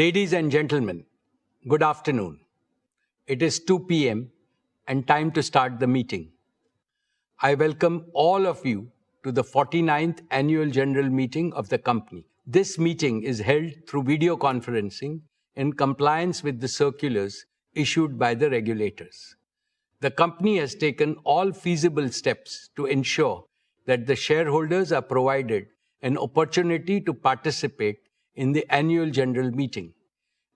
Ladies and gentlemen, good afternoon. It is 2 p.m. and time to start the meeting. I welcome all of you to the 49th Annual General Meeting of the company. This meeting is held through video conferencing in compliance with the circulars issued by the regulators. The company has taken all feasible steps to ensure that the shareholders are provided an opportunity to participate in the annual general meeting.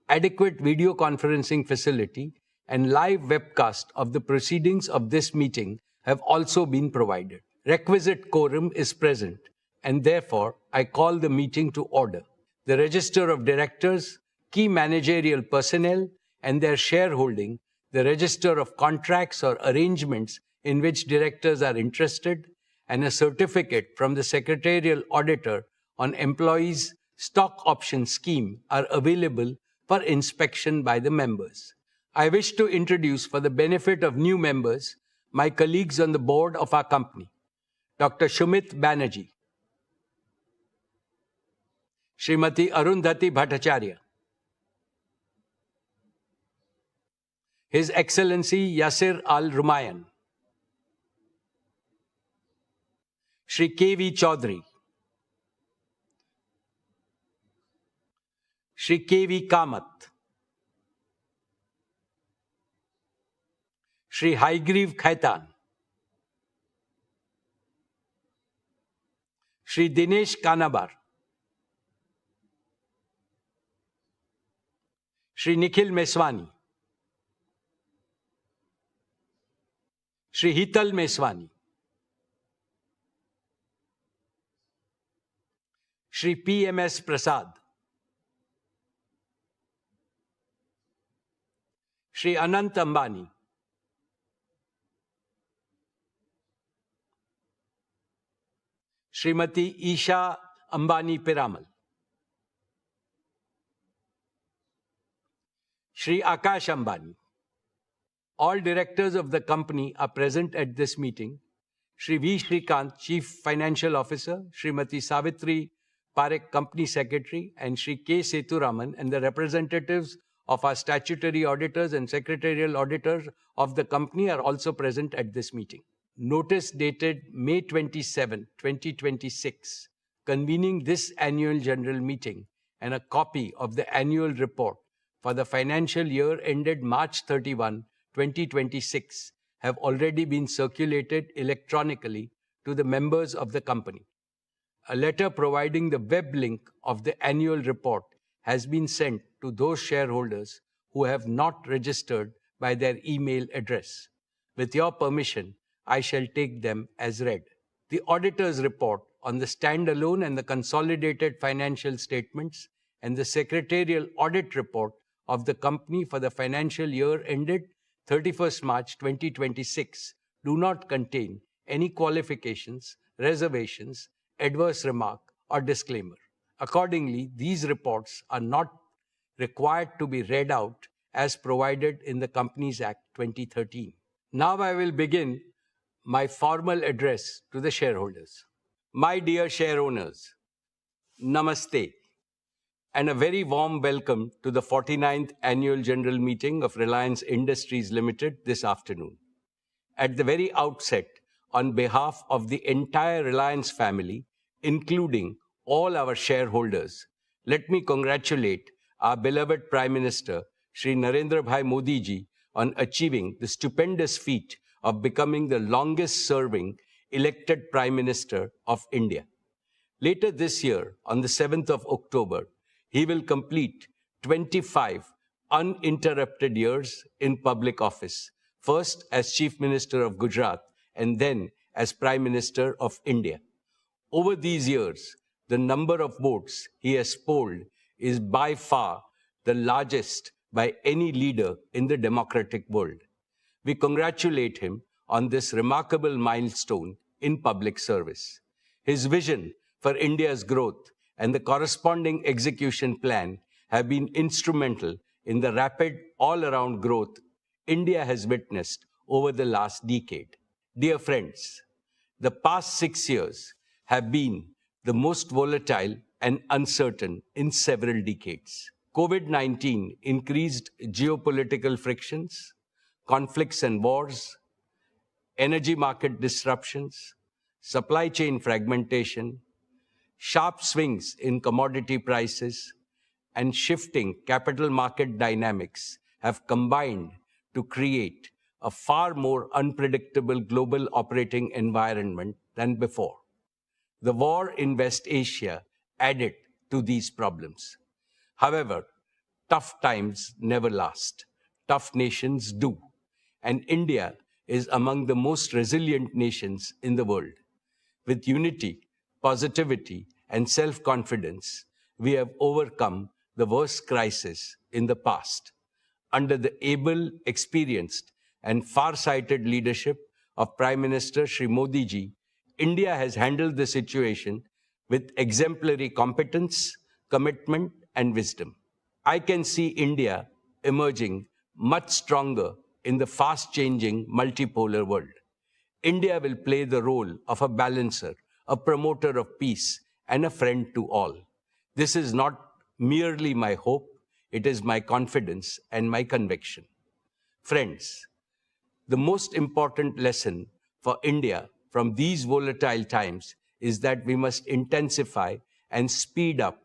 Adequate video conferencing facility and live webcast of the proceedings of this meeting have also been provided. Requisite quorum is present, and therefore I call the meeting to order. The register of directors, key managerial personnel, and their shareholding, the register of contracts or arrangements in which directors are interested, and a certificate from the secretarial auditor on employees' stock option scheme are available for inspection by the members. I wish to introduce, for the benefit of new members, my colleagues on the board of our company. Dr. Shumit Banerjee, Srimati Arundhati Bhattacharya, His Excellency Yasir Al-Rumayyan, Shri K.V. Chaudhary, Shri K.V. Kamath, Shri Haigriv Khaitan, Shri Dinesh Kanabar, Shri Nikhil Meswani, Shri Hital Meswani, Shri P.M.S. Prasad, Shri Anant Ambani, Srimati Isha Ambani Piramal, Shri Akash Ambani. All directors of the company are present at this meeting. Shri V. Shrikant, Chief Financial Officer, Srimati Savitri Parekh, Company Secretary, and Shri K. Seturaman, and the representatives of our statutory auditors and secretarial auditors of the company are also present at this meeting. Notice dated May 27, 2026, convening this annual general meeting and a copy of the annual report for the financial year ended March 31, 2026 have already been circulated electronically to the members of the company. A letter providing the web link of the annual report has been sent to those shareholders who have not registered by their email address. With your permission, I shall take them as read. The auditor's report on the standalone and the consolidated financial statements and the secretarial audit report of the company for the financial year ended 31st March 2026 do not contain any qualifications, reservations, adverse remark, or disclaimer. Accordingly, these reports are not required to be read out as provided in the Companies Act 2013. Now I will begin my formal address to the shareholders. My dear share owners, Namaste, and a very warm welcome to the 49th Annual General Meeting of Reliance Industries Limited this afternoon. At the very outset, on behalf of the entire Reliance family, including all our shareholders, let me congratulate our beloved Prime Minister, Shri Narendra Bhai Modi ji, on achieving the stupendous feat of becoming the longest-serving elected Prime Minister of India. Later this year, on the 7th of October, he will complete 25 uninterrupted years in public office, first as Chief Minister of Gujarat and then as Prime Minister of India. Over these years, the number of votes he has polled is by far the largest by any leader in the democratic world. We congratulate him on this remarkable milestone in public service. His vision for India's growth and the corresponding execution plan have been instrumental in the rapid all-around growth India has witnessed over the last decade. Dear friends, the past 6 years have been the most volatile and uncertain in several decades. COVID-19 increased geopolitical frictions, conflicts and wars, energy market disruptions, supply chain fragmentation, sharp swings in commodity prices, and shifting capital market dynamics have combined to create a far more unpredictable global operating environment than before. The war in West Asia added to these problems. However, tough times never last. Tough nations do. And India is among the most resilient nations in the world. With unity, positivity, and self-confidence, we have overcome the worst crisis in the past. Under the able, experienced, and far-sighted leadership of Prime Minister Shri Modi ji, India has handled the situation with exemplary competence, commitment, and wisdom. I can see India emerging much stronger in the fast-changing multipolar world. India will play the role of a balancer, a promoter of peace, and a friend to all. This is not merely my hope, it is my confidence and my conviction. Friends, the most important lesson for India from these volatile times is that we must intensify and speed up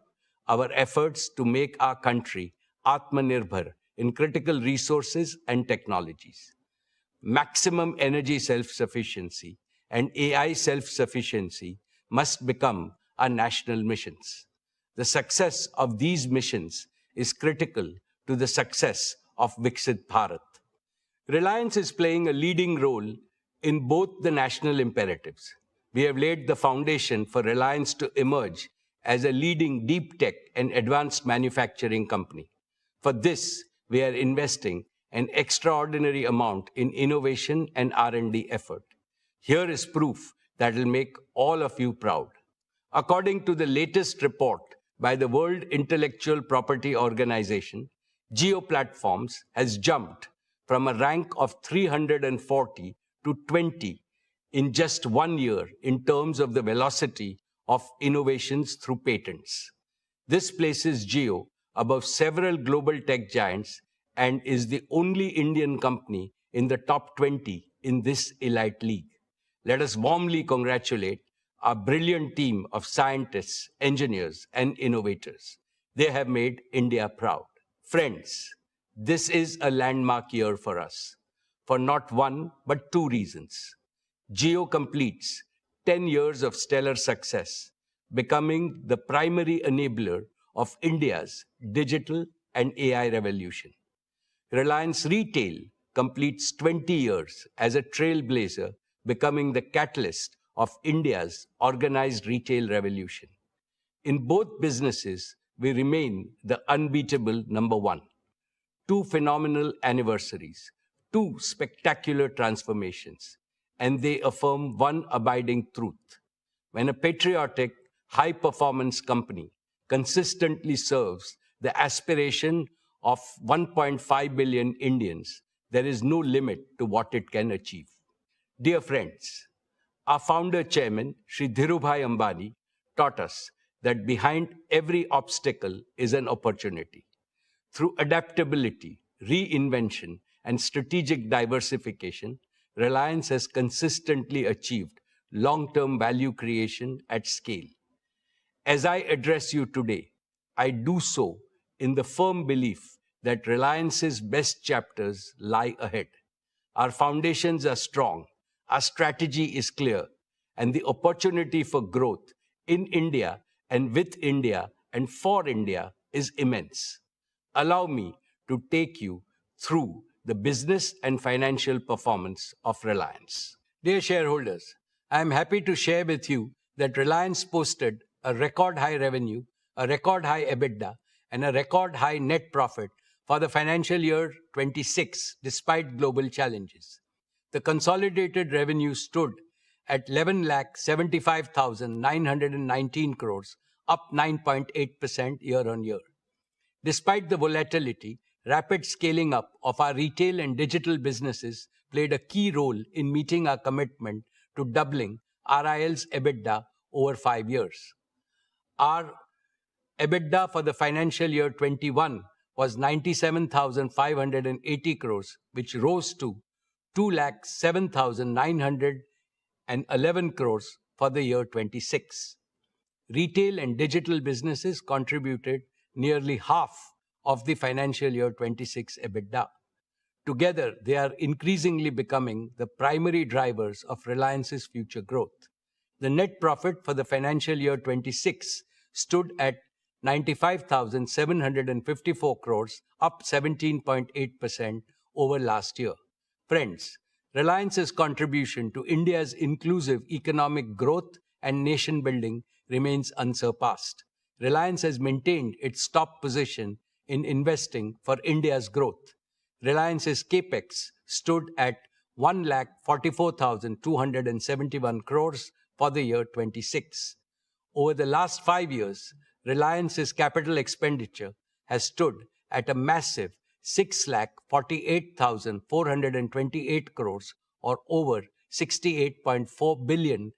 our efforts to make our country Atmanirbhar in critical resources and technologies. Maximum energy self-sufficiency and AI self-sufficiency must become our national missions. The success of these missions is critical to the success of Viksit Bharat. Reliance is playing a leading role in both the national imperatives. We have laid the foundation for Reliance to emerge as a leading deep tech and advanced manufacturing company. For this, we are investing an extraordinary amount in innovation and R&D effort. Here is proof that will make all of you proud. According to the latest report by the World Intellectual Property Organization, Jio Platforms has jumped from a rank of 340 to 20 in just 1 year in terms of the velocity of innovations through patents. This places Jio above several global tech giants and is the only Indian company in the top 20 in this elite league. Let us warmly congratulate our brilliant team of scientists, engineers, and innovators. They have made India proud. Friends, this is a landmark year for us, for not one, but two reasons. Jio completes 10 years of stellar success, becoming the primary enabler of India's digital and AI revolution. Reliance Retail completes 20 years as a trailblazer, becoming the catalyst of India's organized retail revolution. In both businesses, we remain the unbeatable number one. Two phenomenal anniversaries, two spectacular transformations, and they affirm one abiding truth. When a patriotic, high-performance company consistently serves the aspiration of 1.5 billion Indians, there is no limit to what it can achieve. Dear friends, our founder chairman, Shri Dhirubhai Ambani, taught us that behind every obstacle is an opportunity. Through adaptability, reinvention, and strategic diversification, Reliance has consistently achieved long-term value creation at scale. As I address you today, I do so in the firm belief that Reliance's best chapters lie ahead. Our foundations are strong, our strategy is clear, and the opportunity for growth in India and with India and for India is immense. Allow me to take you through the business and financial performance of Reliance. Dear shareholders, I am happy to share with you that Reliance posted a record high revenue, a record high EBITDA, and a record high net profit for the financial year 26, despite global challenges. The consolidated revenue stood at 11,75,919 crores, up 9.8% year-on-year. Despite the volatility, rapid scaling up of our retail and digital businesses played a key role in meeting our commitment to doubling RIL's EBITDA over 5 years. Our EBITDA for the financial year 21 was 97,580 crores, which rose to 2,07,911 crores for the year 26. Retail and digital businesses contributed nearly half of the financial year 26 EBITDA. Together, they are increasingly becoming the primary drivers of Reliance's future growth. The net profit for the financial year 26 stood at 95,754 crores, up 17.8% over last year. Friends, Reliance's contribution to India's inclusive economic growth and nation building remains unsurpassed. Reliance has maintained its top position in investing for India's growth. Reliance's capex stood at 1,44,271 crores for the year 26. Over the last 5 years, Reliance's capital expenditure has stood at a massive 6,48,428 crores, or over $68.4 billion,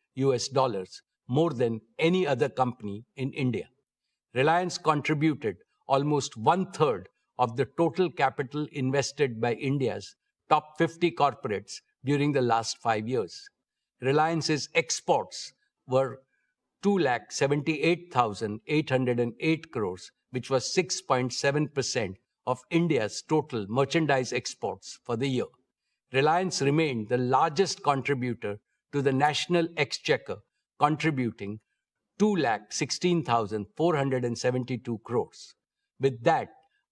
more than any other company in India. Reliance contributed almost one-third of the total capital invested by India's top 50 corporates during the last 5 years. Reliance's exports were 2,78,808 crores, which was 6.7% of India's total merchandise exports for the year. Reliance remained the largest contributor to the national exchequer, contributing 2,16,472 crores. With that,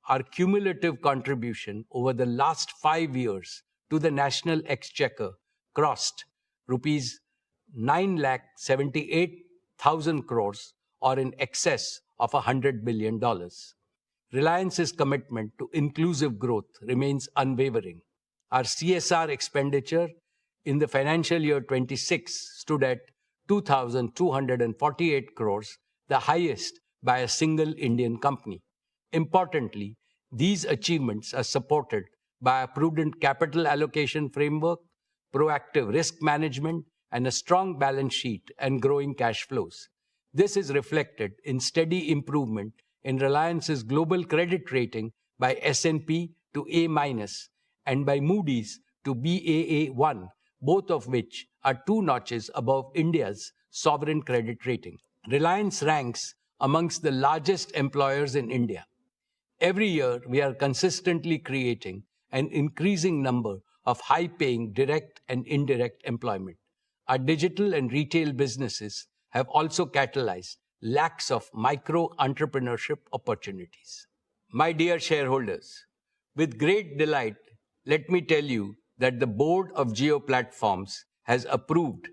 our cumulative contribution over the last 5 years to the national exchequer crossed rupees 9,78,000 crores, or in excess of $100 billion. Reliance's commitment to inclusive growth remains unwavering. Our CSR expenditure in the financial year 26 stood at 2,248 crores, the highest by a single Indian company. Importantly, these achievements are supported by a prudent capital allocation framework, proactive risk management, and a strong balance sheet and growing cash flows. This is reflected in steady improvement in Reliance's global credit rating by S&P to A- and by Moody's to Baa1, both of which are 2 notches above India's sovereign credit rating. Reliance ranks amongst the largest employers in India. Every year, we are consistently creating an increasing number of high-paying direct and indirect employment. Our digital and retail businesses have also catalyzed lakhs of micro-entrepreneurship opportunities. My dear shareholders, with great delight, let me tell you that the board of Jio Platforms has approved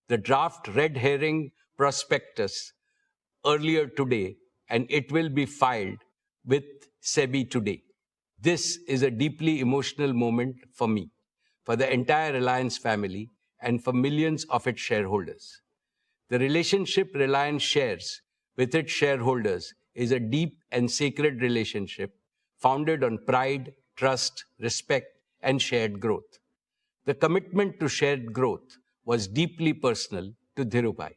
the draft red herring prospectus earlier today, and it will be filed with SEBI today. This is a deeply emotional moment for me, for the entire Reliance family, and for millions of its shareholders. The relationship Reliance shares with its shareholders is a deep and sacred relationship founded on pride, trust, respect, and shared growth. The commitment to shared growth was deeply personal to Dhirubhai.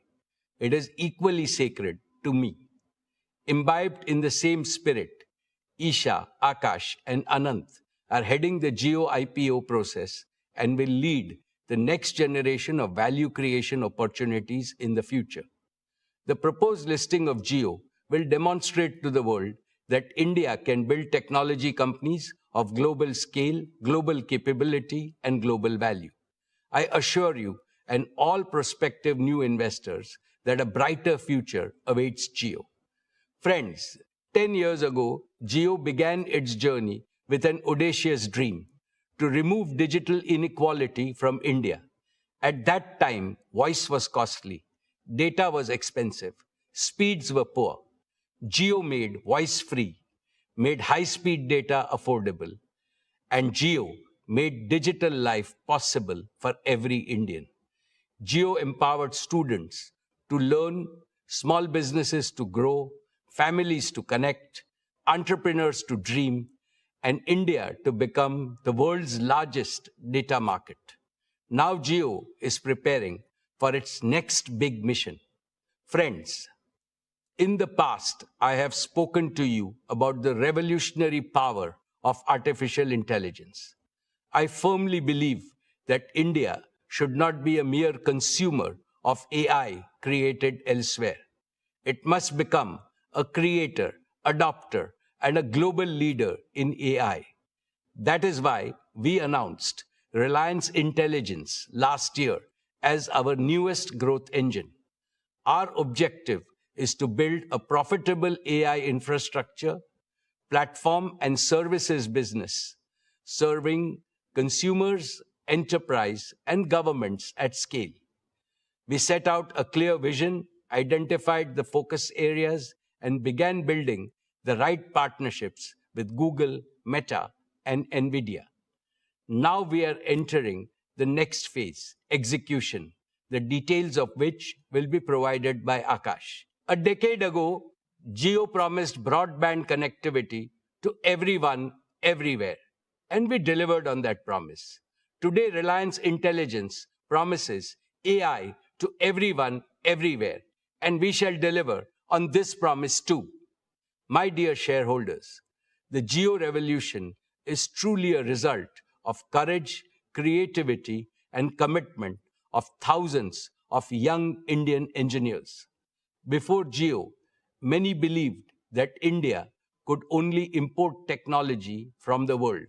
It is equally sacred to me. Imbibed in the same spirit, Isha, Akash, and Anant are heading the Jio IPO process and will lead the next generation of value creation opportunities in the future. The proposed listing of Jio will demonstrate to the world that India can build technology companies of global scale, global capability, and global value. I assure you and all prospective new investors that a brighter future awaits Jio. Friends, 10 years ago, Jio began its journey with an audacious dream to remove digital inequality from India. At that time, voice was costly, data was expensive, speeds were poor. Jio made voice free, made high-speed data affordable, and Jio made digital life possible for every Indian. Jio empowered students to learn, small businesses to grow, families to connect, entrepreneurs to dream, and India to become the world's largest data market. Now Jio is preparing for its next big mission. Friends, In the past, I have spoken to you about the revolutionary power of artificial intelligence. I firmly believe that India should not be a mere consumer of AI created elsewhere. It must become a creator, adopter, and a global leader in AI. That is why we announced Reliance Intelligence last year as our newest growth engine. Our objective is to build a profitable AI infrastructure, platform, and services business, serving consumers, enterprise, and governments at scale. We set out a clear vision, identified the focus areas, and began building the right partnerships with Google, Meta, and NVIDIA. Now we are entering the next phase, execution, the details of which will be provided by Akash. A decade ago, Jio promised broadband connectivity to everyone, everywhere, and we delivered on that promise. Today, Reliance Intelligence promises AI to everyone, everywhere, and we shall deliver on this promise too. My dear shareholders, the Jio revolution is truly a result of courage, creativity, and commitment of thousands of young Indian engineers. Before Jio, many believed that India could only import technology from the world.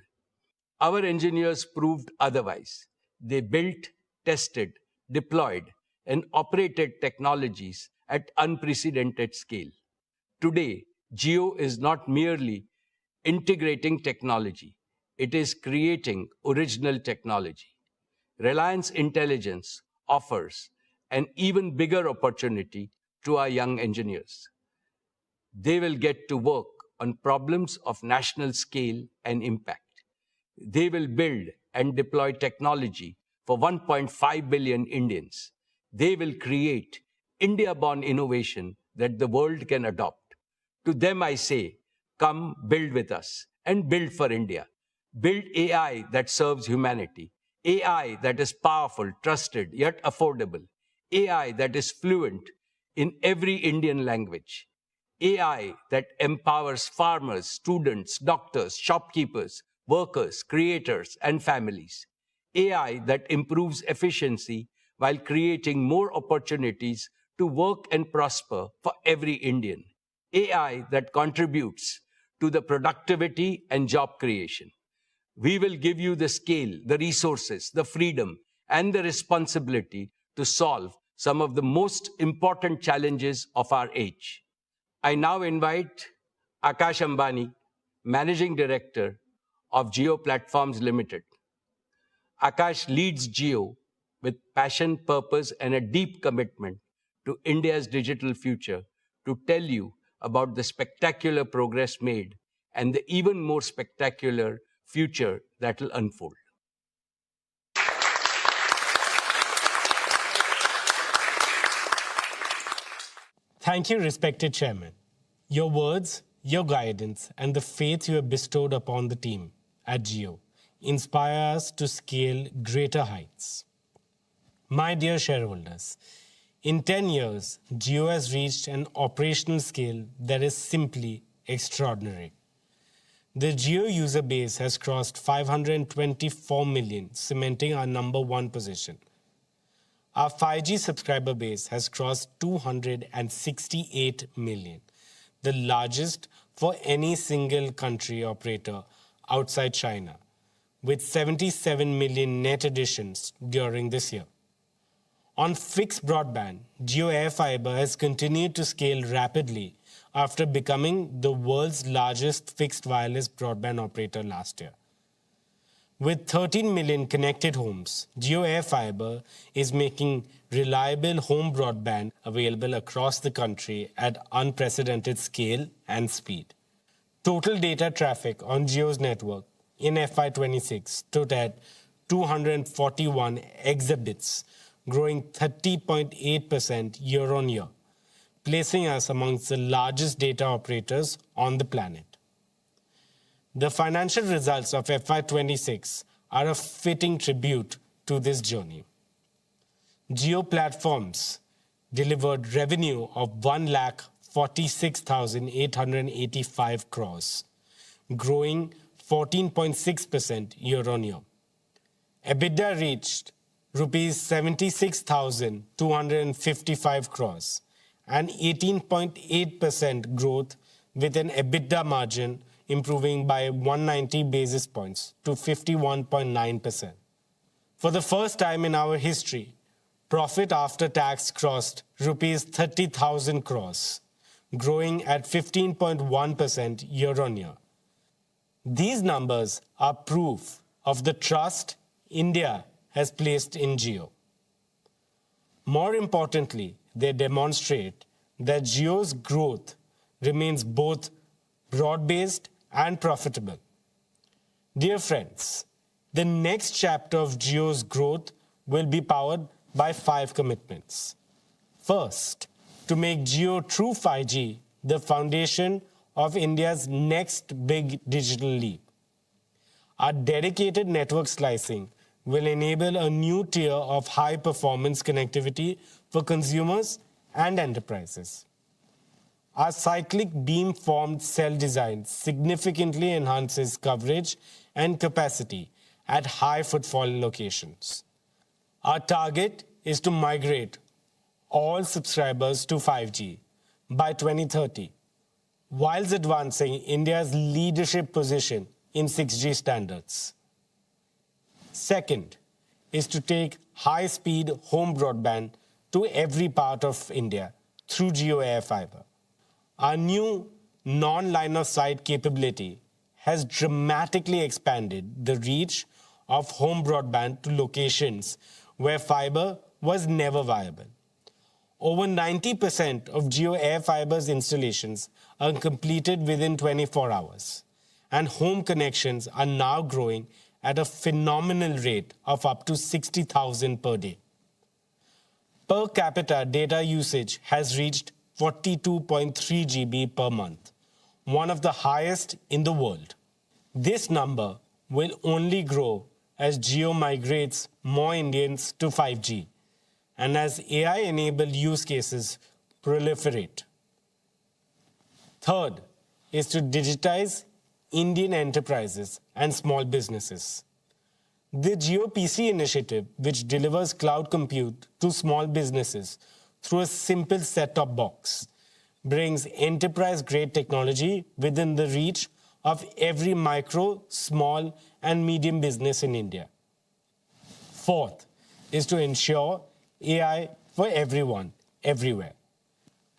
Our engineers proved otherwise. They built, tested, deployed, and operated technologies at unprecedented scale. Today, Jio is not merely integrating technology, it is creating original technology. Reliance Intelligence offers an even bigger opportunity to our young engineers. They will get to work on problems of national scale and impact. They will build and deploy technology for 1.5 billion Indians. They will create India-born innovation that the world can adopt. To them I say, come build with us and build for India. Build AI that serves humanity. AI that is powerful, trusted, yet affordable. AI that is fluent in every Indian language. AI that empowers farmers, students, doctors, shopkeepers, workers, creators, and families. AI that improves efficiency while creating more opportunities to work and prosper for every Indian. AI that contributes to the productivity and job creation. We will give you the scale, the resources, the freedom, and the responsibility to solve some of the most important challenges of our age. I now invite Mukesh Ambani, Managing Director of Jio Platforms Limited. Akash leads Jio with passion, purpose, and a deep commitment to India's digital future to tell you about the spectacular progress made and the even more spectacular future that will unfold. Thank you, respected Chairman. Your words, your guidance, and the faith you have bestowed upon the team at Jio inspire us to scale greater heights. My dear shareholders, in 10 years, Jio has reached an operational scale that is simply extraordinary. The Jio user base has crossed 524 million, cementing our number one position. Our 5G subscriber base has crossed 268 million, the largest for any single country operator outside China, with 77 million net additions during this year. On fixed broadband, Jio AirFiber has continued to scale rapidly after becoming the world's largest fixed wireless broadband operator last year. With 13 million connected homes, Jio AirFiber is making reliable home broadband available across the country at unprecedented scale and speed. Total data traffic on Jio's network in FY26 stood at 241 exabytes, growing 30.8% year-on-year, placing us amongst the largest data operators on the planet. The financial results of FY26 are a fitting tribute to this journey. Jio Platforms delivered revenue of 46,885 crores, growing 14.6% year-on-year. EBITDA reached rupees 76,255 crores, an 18.8% growth with an EBITDA margin improving by 190 basis points to 51.9%. For the first time in our history, profit after tax crossed rupees 30,000 crores, growing at 15.1% year-on-year. These numbers are proof of the trust India has placed in Jio. More importantly, they demonstrate that Jio's growth remains both broad-based and profitable. Dear friends, the next chapter of Jio's growth will be powered by 5 commitments. First, to make Jio True 5G the foundation of India's next big digital leap. Our dedicated network slicing will enable a new tier of high-performance connectivity for consumers and enterprises. Our cyclic beam-formed cell design significantly enhances coverage and capacity at high-footfall locations. Our target is to migrate all subscribers to 5G by 2030, whilst advancing India's leadership position in 6G standards. Second is to take high-speed home broadband to every part of India through Jio Air Fiber. Our new non-line-of-sight capability has dramatically expanded the reach of home broadband to locations where fiber was never viable. Over 90% of Jio Air Fiber's installations are completed within 24 hours, and home connections are now growing at a phenomenal rate of up to 60,000 per day. Per capita data usage has reached 42.3 GB per month, one of the highest in the world. This number will only grow as Jio migrates more Indians to 5G and as AI-enabled use cases proliferate. Third is to digitize Indian enterprises and small businesses. The Jio PC initiative, which delivers cloud compute to small businesses through a simple set-top box, brings enterprise-grade technology within the reach of every micro, small, and medium business in India. Fourth is to ensure AI for everyone, everywhere.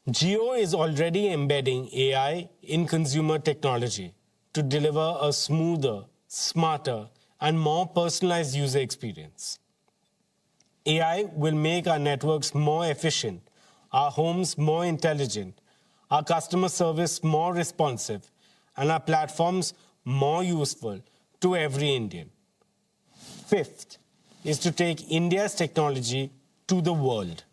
Jio is already embedding AI in consumer technology to deliver a smoother, smarter, and more personalized user experience. AI will make our networks more efficient, our homes more intelligent, our customer service more responsive, and our platforms more useful to every Indian. Fifth is to take India's technology to the world.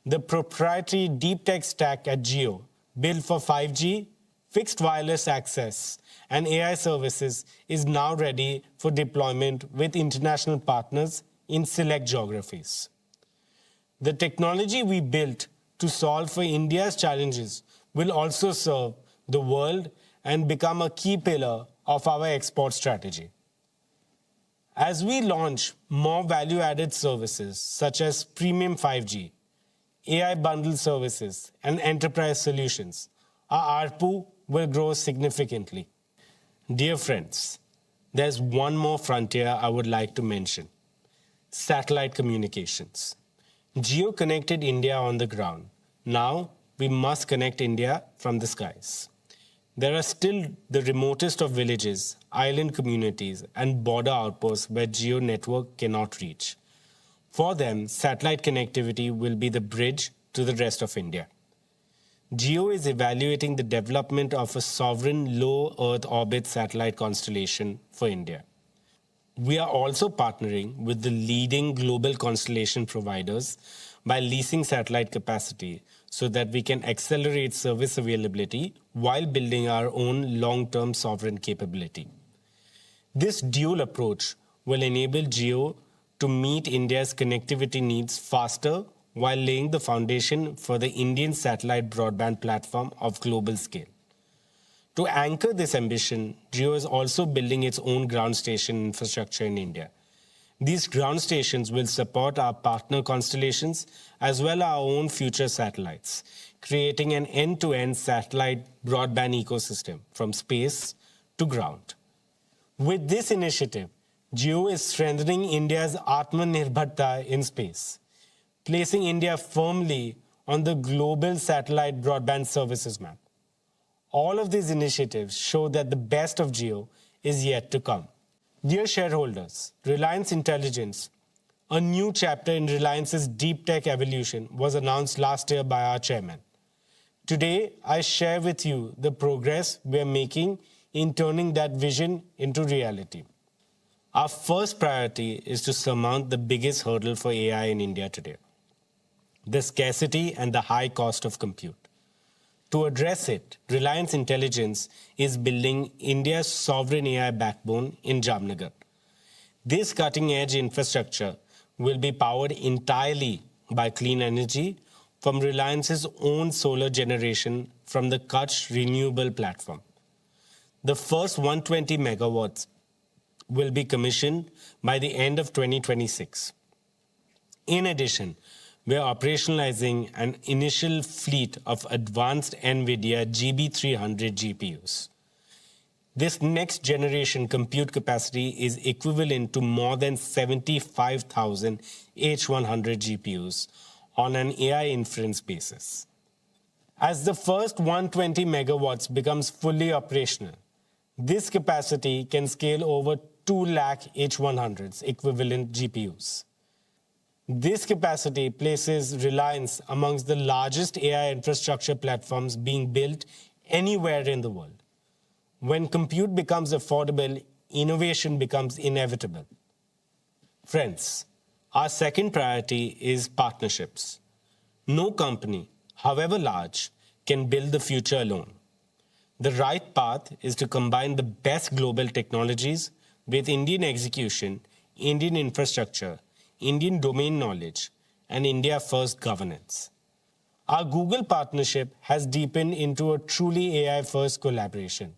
The proprietary deep tech stack at Jio, built for 5G, fixed wireless access, and AI services, is now ready for deployment with international partners in select geographies. The technology we built to solve for India's challenges will also serve the world and become a key pillar of our export strategy. As we launch more value-added services such as premium 5G, AI bundled services, and enterprise solutions, our ARPU will grow significantly. Dear friends, there's one more frontier I would like to mention: satellite communications. Jio connected India on the ground. Now we must connect India from the skies. There are still the remotest of villages, island communities, and border outposts where Jio network cannot reach. For them, satellite connectivity will be the bridge to the rest of India. Jio is evaluating the development of a sovereign low Earth orbit satellite constellation for India. We are also partnering with the leading global constellation providers by leasing satellite capacity so that we can accelerate service availability while building our own long-term sovereign capability. This dual approach will enable Jio to meet India's connectivity needs faster while laying the foundation for the Indian satellite broadband platform of global scale. To anchor this ambition, Jio is also building its own ground station infrastructure in India. These ground stations will support our partner constellations as well as our own future satellites, creating an end-to-end satellite broadband ecosystem from space to ground. With this initiative, Jio is strengthening India's Atmanirbharta in space, placing India firmly on the global satellite broadband services map. All of these initiatives show that the best of Jio is yet to come. Dear shareholders, Reliance Intelligence, a new chapter in Reliance's deep tech evolution, was announced last year by our chairman. Today, I share with you the progress we are making in turning that vision into reality. Our first priority is to surmount the biggest hurdle for AI in India today: the scarcity and the high cost of compute. To address it, Reliance Intelligence is building India's sovereign AI backbone in Jamnagar. This cutting-edge infrastructure will be powered entirely by clean energy from Reliance's own solar generation from the Kutch renewable platform. The first 120 megawatts will be commissioned by the end of 2026. In addition, we are operationalizing an initial fleet of advanced NVIDIA GB300 GPUs. This next generation compute capacity is equivalent to more than 75,000 H100 GPUs on an AI inference basis. As the first 120 megawatts becomes fully operational, this capacity can scale over 2 lakh H100s equivalent GPUs. This capacity places Reliance amongst the largest AI infrastructure platforms being built anywhere in the world. When compute becomes affordable, innovation becomes inevitable. Friends, our second priority is partnerships. No company, however large, can build the future alone. The right path is to combine the best global technologies with Indian execution, Indian infrastructure, Indian domain knowledge, and India-first governance. Our Google partnership has deepened into a truly AI-first collaboration.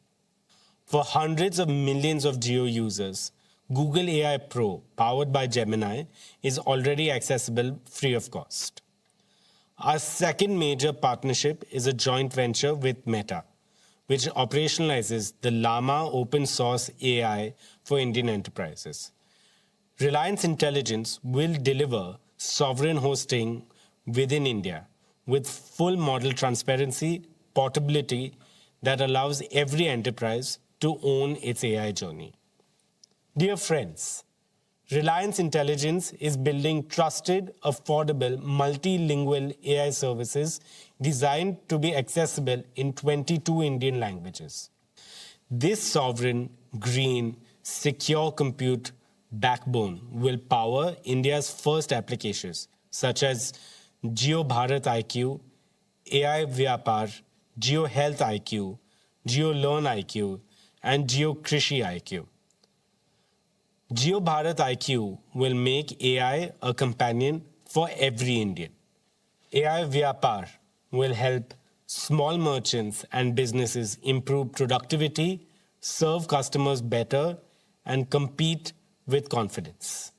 For hundreds of millions of Jio users, Google AI Pro, powered by Gemini, is already accessible free of cost. Our second major partnership is a joint venture with Meta, which operationalizes the Llama open source AI for Indian enterprises. Reliance Intelligence will deliver sovereign hosting within India with full model transparency, portability that allows every enterprise to own its AI journey. Dear friends, Reliance Intelligence is building trusted, affordable, multilingual AI services designed to be accessible in 22 Indian languages. This sovereign, green, secure compute backbone will power India's first applications such as Jio Bharat IQ, AI Vyapar, Jio Health IQ, Jio Learn IQ, and Jio Krishi IQ. Jio Bharat IQ will make AI a companion for every Indian. AI Vyapar will help small merchants and businesses improve productivity, serve customers better, and compete with confidence.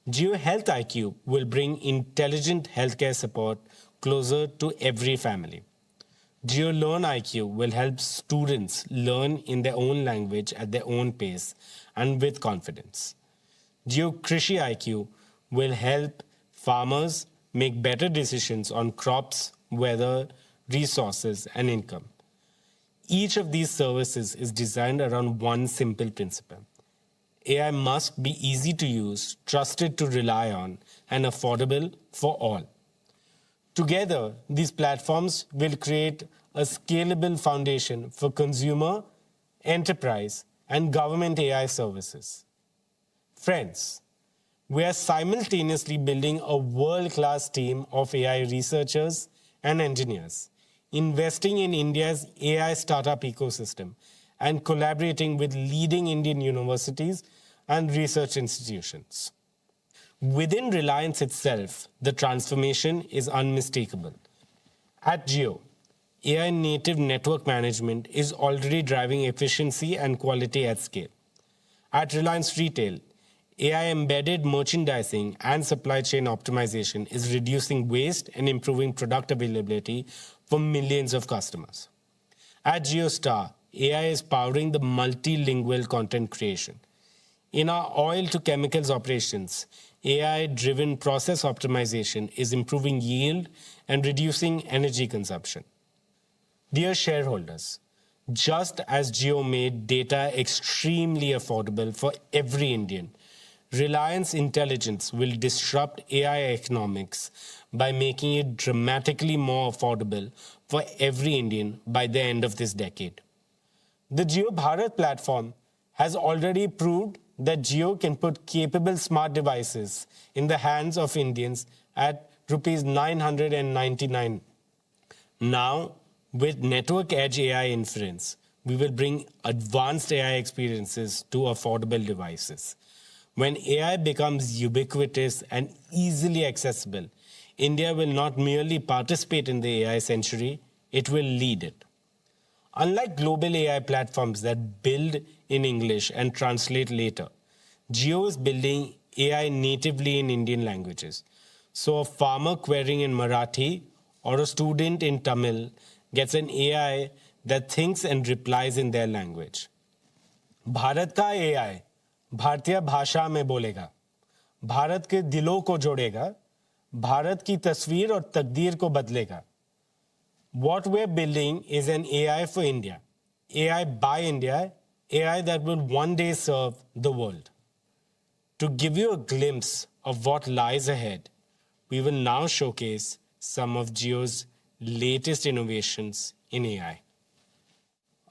Jio Health IQ will bring intelligent healthcare support closer to every family. Jio Learn IQ will help students learn in their own language at their own pace and with confidence. Jio Krishi IQ will help farmers make better decisions on crops, weather, resources, and income. Each of these services is designed around one simple principle: AI must be easy to use, trusted to rely on, and affordable for all. Together, these platforms will create a scalable foundation for consumer, enterprise, and government AI services. Friends, we are simultaneously building a world-class team of AI researchers and engineers, investing in India's AI startup ecosystem, and collaborating with leading Indian universities and research institutions. Within Reliance itself, the transformation is unmistakable. At Jio, AI native network management is already driving efficiency and quality at scale. At Reliance Retail, AI embedded merchandising and supply chain optimization is reducing waste and improving product availability for millions of customers. At JioStar, AI is powering the multilingual content creation. In our oil to chemicals operations, AI-driven process optimization is improving yield and reducing energy consumption. Dear shareholders, just as Jio made data extremely affordable for every Indian, Reliance Intelligence will disrupt AI economics by making it dramatically more affordable for every Indian by the end of this decade. The Jio Bharat platform has already proved that Jio can put capable smart devices in the hands of Indians at Rs 999. Now, with Network Edge AI inference, we will bring advanced AI experiences to affordable devices. When AI becomes ubiquitous and easily accessible, India will not merely participate in the AI century, it will lead it. Unlike global AI platforms that build in English and translate later, Jio is building AI natively in Indian languages. So a farmer querying in Marathi or a student in Tamil gets an AI that thinks and replies in their language. Bharat का AI भारतीय भाषा में बोलेगा, भारत के दिलों को जोड़ेगा, भारत की तस्वीर और तकदीर को बदलेगा. What we're building is an AI for India, AI by India, AI that will one day serve the world. To give you a glimpse of what lies ahead, we will now showcase some of Jio's latest innovations in AI.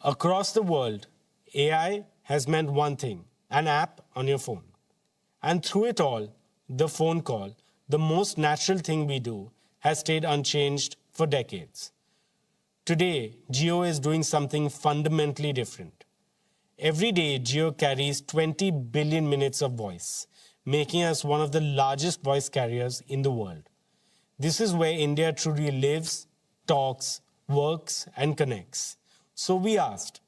Across the world, AI has meant one thing, an app on your phone. And through it all, the phone call, the most natural thing we do, has stayed unchanged for decades. Today, Jio is doing something fundamentally different. Every day, Jio carries 20 billion minutes of voice, making us one of the largest voice carriers in the world. This is where India truly lives, talks, works, and connects. So we asked,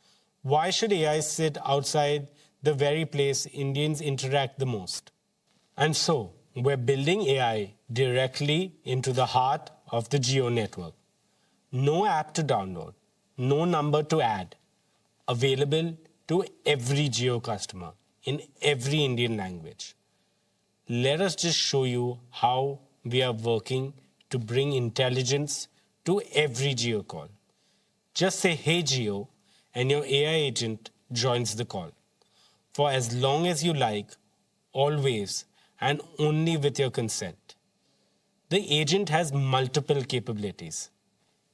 why should AI sit outside the very place Indians interact the most? And so, we're building AI directly into the heart of the Jio network. No app to download, no number to add, available to every Jio customer in every Indian language. Let us just show you how we are working to bring intelligence to every Jio call. Just say, "Hey Jio," and your AI agent joins the call. For as long as you like, always, and only with your consent. The agent has multiple capabilities.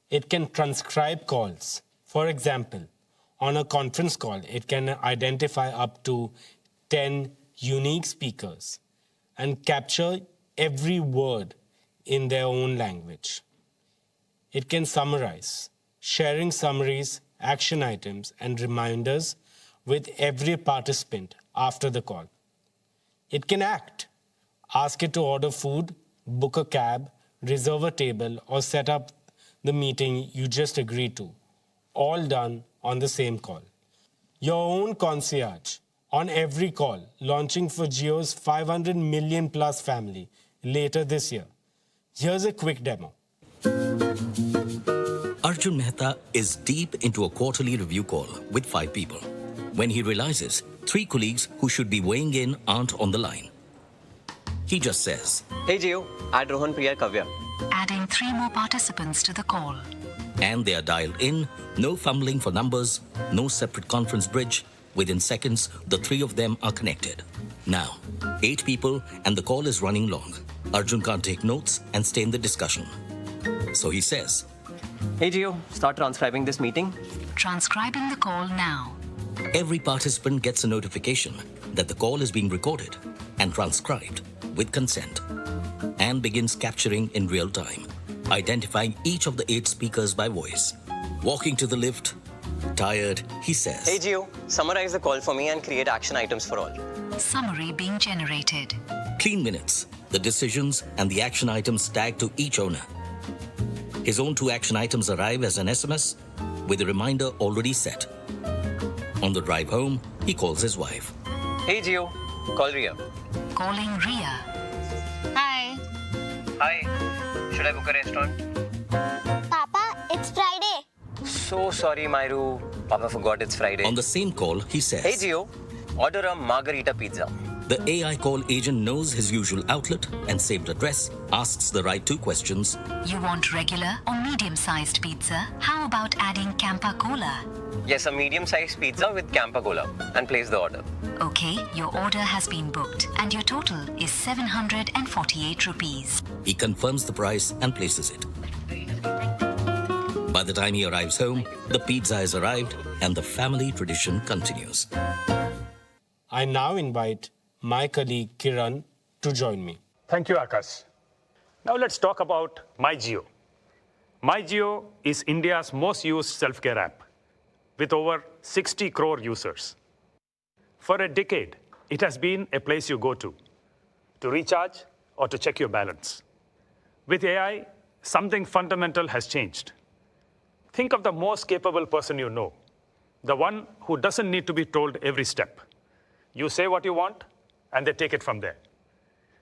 It can transcribe calls. For example, on a conference call, it can identify up to 10 unique speakers and capture every word in their own language. It can summarize, sharing summaries, action items, and reminders with every participant after the call. It can act. Ask it to order food, book a cab, reserve a table, or set up the meeting you just agreed to, all done on the same call. Your own concierge on every call, launching for Jio's 500 million plus family later this year. Here's a quick demo. Arjun Mehta is deep into a quarterly review call with 5 people when he realizes 3 colleagues who should be weighing in aren't on the line. He just says, "Hey Jio, add Rohan, Priya, Kavya." Adding 3 more participants to the call. and they are dialed in, no fumbling for numbers, no separate conference bridge. Within seconds, the 3 of them are connected. Now, 8 people and the call is running long. Arjun can't take notes and stay in the discussion. So he says, "Hey Jio, start transcribing this meeting." Transcribing the call now. Every participant gets a notification that the call is being recorded and transcribed with consent and begins capturing in real time, identifying each of the 8 speakers by voice. Walking to the lift, tired, he says, "Hey Jio, summarize the call for me and create action items for all." Summary being generated. Clean minutes, the decisions and the action items tagged to each owner. His own 2 action items arrive as an SMS with a reminder already set. On the drive home, he calls his wife. Hey Jio, call Ria. Calling Ria. Hi. Hi, should I book a restaurant? Papa, it's Friday. So sorry, Myru. Papa forgot it's Friday. On the same call, he says, Hey Jio, order a margarita pizza. The AI call agent knows his usual outlet and saved address, asks the right 2 questions. You want regular or medium-sized pizza? How about adding Campa Cola? Yes, a medium-sized pizza with Campa Cola, and place the order. Okay, your order has been booked and your total is 748 rupees. He confirms the price and places it. By the time he arrives home, the pizza has arrived and the family tradition continues. I now invite my colleague Kiran to join me. Thank you, Akash. Now let's talk about MyJio. MyJio is India's most used self-care app with over 60 crore users. For a decade, it has been a place you go to recharge or to check your balance. With AI, something fundamental has changed. Think of the most capable person you know, the one who doesn't need to be told every step. You say what you want, and they take it from there.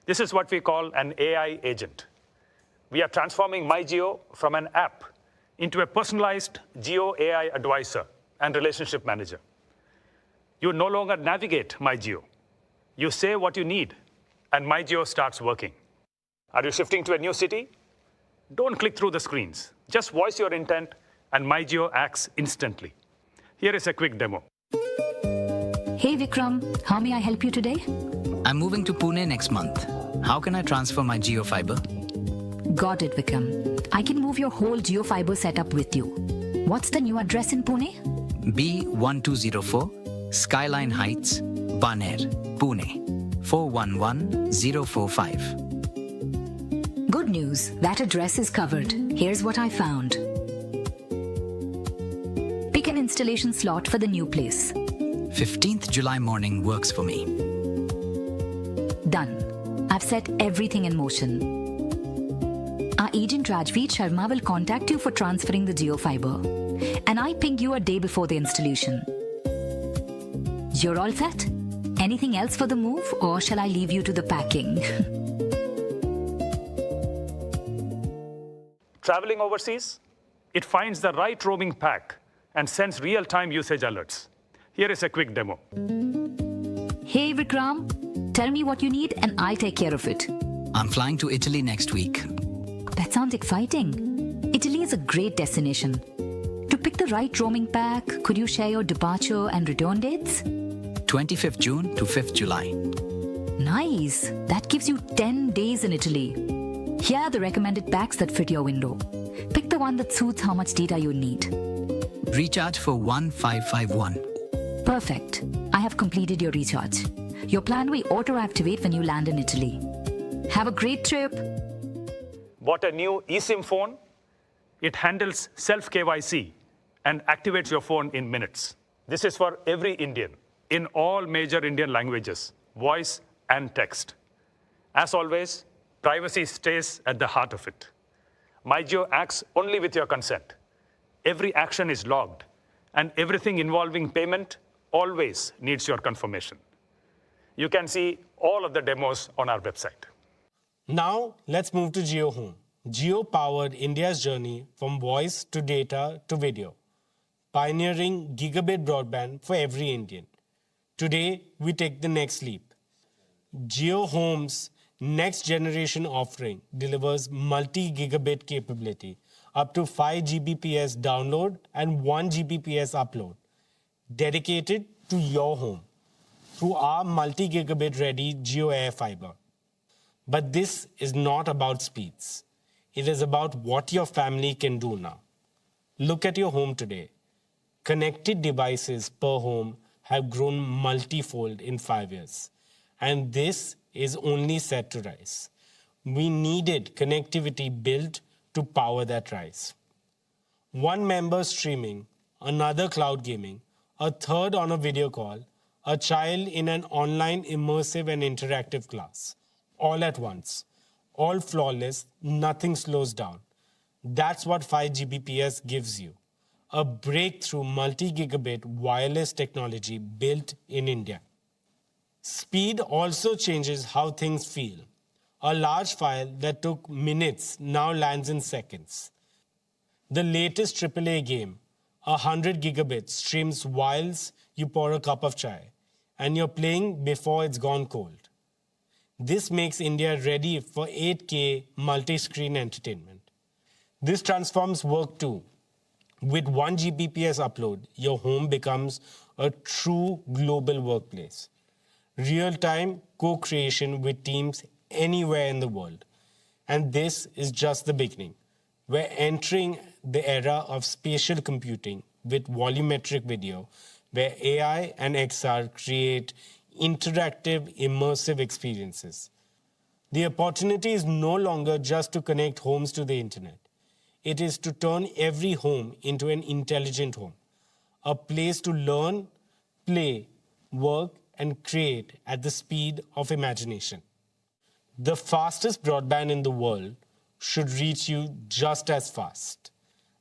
This is what we call an AI agent. We are transforming MyJio from an app into a personalized Jio AI advisor and relationship manager. You no longer navigate MyJio. You say what you need, and MyJio starts working. Are you shifting to a new city? Don't click through the screens. Just voice your intent, and MyJio acts instantly. Here is a quick demo. Hey Vikram, how may I help you today? I'm moving to Pune next month. How can I transfer my Jio fiber? Got it, Vikram. I can move your whole Jio fiber setup with you. What's the new address in Pune? B1204, Skyline Heights, Baner, Pune, 411045. Good news, that address is covered. Here's what I found. Pick an installation slot for the new place. 15th July morning works for me. Done. I've set everything in motion. Our agent Rajveer Sharma will contact you for transferring the Jio fiber. And I ping you a day before the installation. You're all set? Anything else for the move, or shall I leave you to the packing? Traveling overseas? It finds the right roaming pack and sends real-time usage alerts. Here is a quick demo. Hey Vikram, tell me what you need and I'll take care of it. I'm flying to Italy next week. That sounds exciting. Italy is a great destination. To pick the right roaming pack, could you share your departure and return dates? 25th June to 5th July. Nice. That gives you 10 days in Italy. Here are the recommended packs that fit your window. Pick the one that suits how much data you need. Recharge for 1551. Perfect. I have completed your recharge. Your plan will auto-activate when you land in Italy. Have a great trip. Bought a new eSIM phone? It handles self-KYC and activates your phone in minutes. This is for every Indian in all major Indian languages, voice and text. As always, privacy stays at the heart of it. MyJio acts only with your consent. Every action is logged, and everything involving payment always needs your confirmation. You can see all of the demos on our website. Now, let's move to Jio Home. Jio powered India's journey from voice to data to video, pioneering gigabit broadband for every Indian. Today, we take the next leap. Jio Home's next generation offering delivers multi-gigabit capability, up to 5 Gbps download and 1 Gbps upload, dedicated to your home through our multi-gigabit ready Jio Air Fiber. But this is not about speeds. It is about what your family can do now. Look at your home today. Connected devices per home have grown multifold in 5 years. And this is only set to rise. We needed connectivity built to power that rise. One member streaming, another cloud gaming, a third on a video call, a child in an online immersive and interactive class, all at once, all flawless, nothing slows down. That's what 5 Gbps gives you, a breakthrough multi-gigabit wireless technology built in India. Speed also changes how things feel. A large file that took minutes now lands in seconds. The latest AAA game, 100 gigabits, streams whilst you pour a cup of chai, and you're playing before it's gone cold. This makes India ready for 8K multi-screen entertainment. This transforms work too. With 1 Gbps upload, your home becomes a true global workplace. Real-time co-creation with teams anywhere in the world. And this is just the beginning. We're entering the era of spatial computing with volumetric video, where AI and XR create interactive, immersive experiences. The opportunity is no longer just to connect homes to the internet. It is to turn every home into an intelligent home, a place to learn, play, work, and create at the speed of imagination. The fastest broadband in the world should reach you just as fast.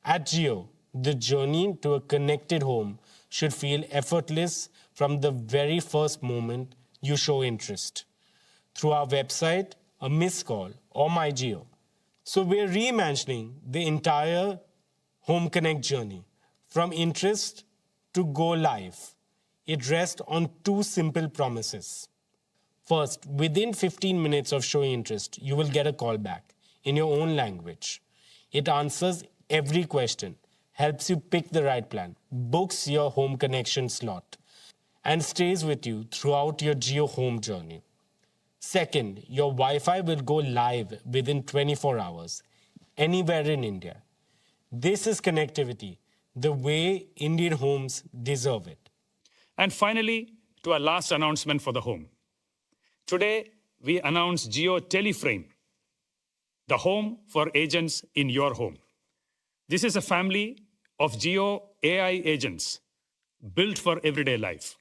At Jio, the journey to a connected home should feel effortless from the very first moment you show interest. Through our website, a missed call, or My Jio. So we're reimagining the entire Home Connect journey, from interest to go live. It rests on 2 simple promises. First, within 15 minutes of showing interest, you will get a call back in your own language. It answers every question, helps you pick the right plan, books your home connection slot, and stays with you throughout your Jio home journey. Second, your Wi-Fi will go live within 24 hours, anywhere in India. This is connectivity, the way Indian homes deserve it. And finally, to our last announcement for the home. Today, we announce Jio Teleframe, the home for agents in your home. This is a family of Jio AI agents built for everyday life.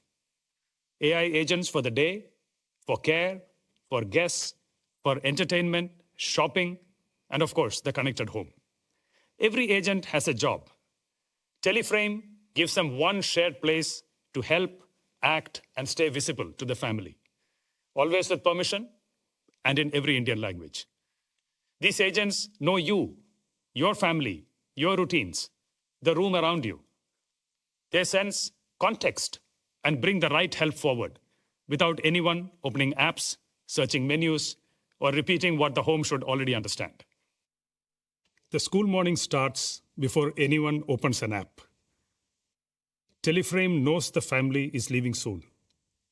AI agents for the day, for care, for guests, for entertainment, shopping, and of course, the connected home. Every agent has a job. Teleframe gives them one shared place to help, act, and stay visible to the family, always with permission and in every Indian language. These agents know you, your family, your routines, the room around you. They sense context and bring the right help forward without anyone opening apps, searching menus, or repeating what the home should already understand. The school morning starts before anyone opens an app. Teleframe knows the family is leaving soon.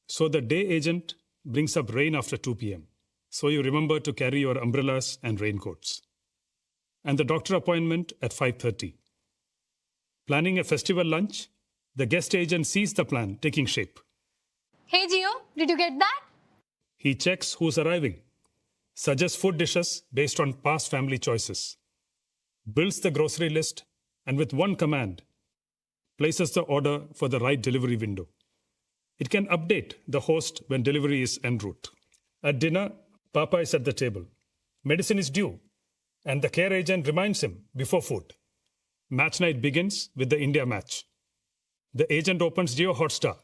So the day agent brings up rain after 2 p.m. So you remember to carry your umbrellas and raincoats. And the doctor appointment at 5:30. Planning a festival lunch, the guest agent sees the plan taking shape. Hey Jio, did you get that? He checks who's arriving, suggests food dishes based on past family choices, builds the grocery list, and with one command, places the order for the right delivery window. It can update the host when delivery is en route. At dinner, Papa is at the table. Medicine is due, and the care agent reminds him before food. Match night begins with the India match. The agent opens Jio Hotstar,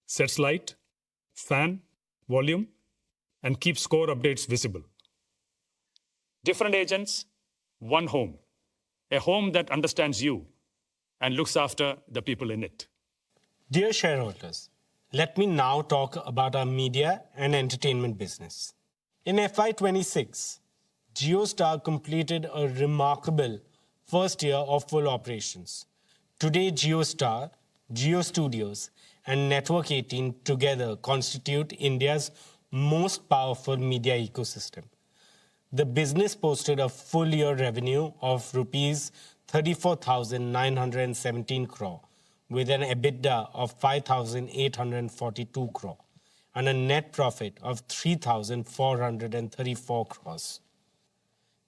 sets light, fan, volume, and keeps score updates visible. Different agents, one home. A home that understands you and looks after the people in it. Dear shareholders, let me now talk about our media and entertainment business. In FY26, JioStar completed a remarkable first year of full operations. Today, JioStar, Jio Studios, and Network 18 together constitute India's most powerful media ecosystem. The business posted a full year revenue of rupees 34,917 crore, with an EBITDA of 5,842 crore and a net profit of 3,434 crores.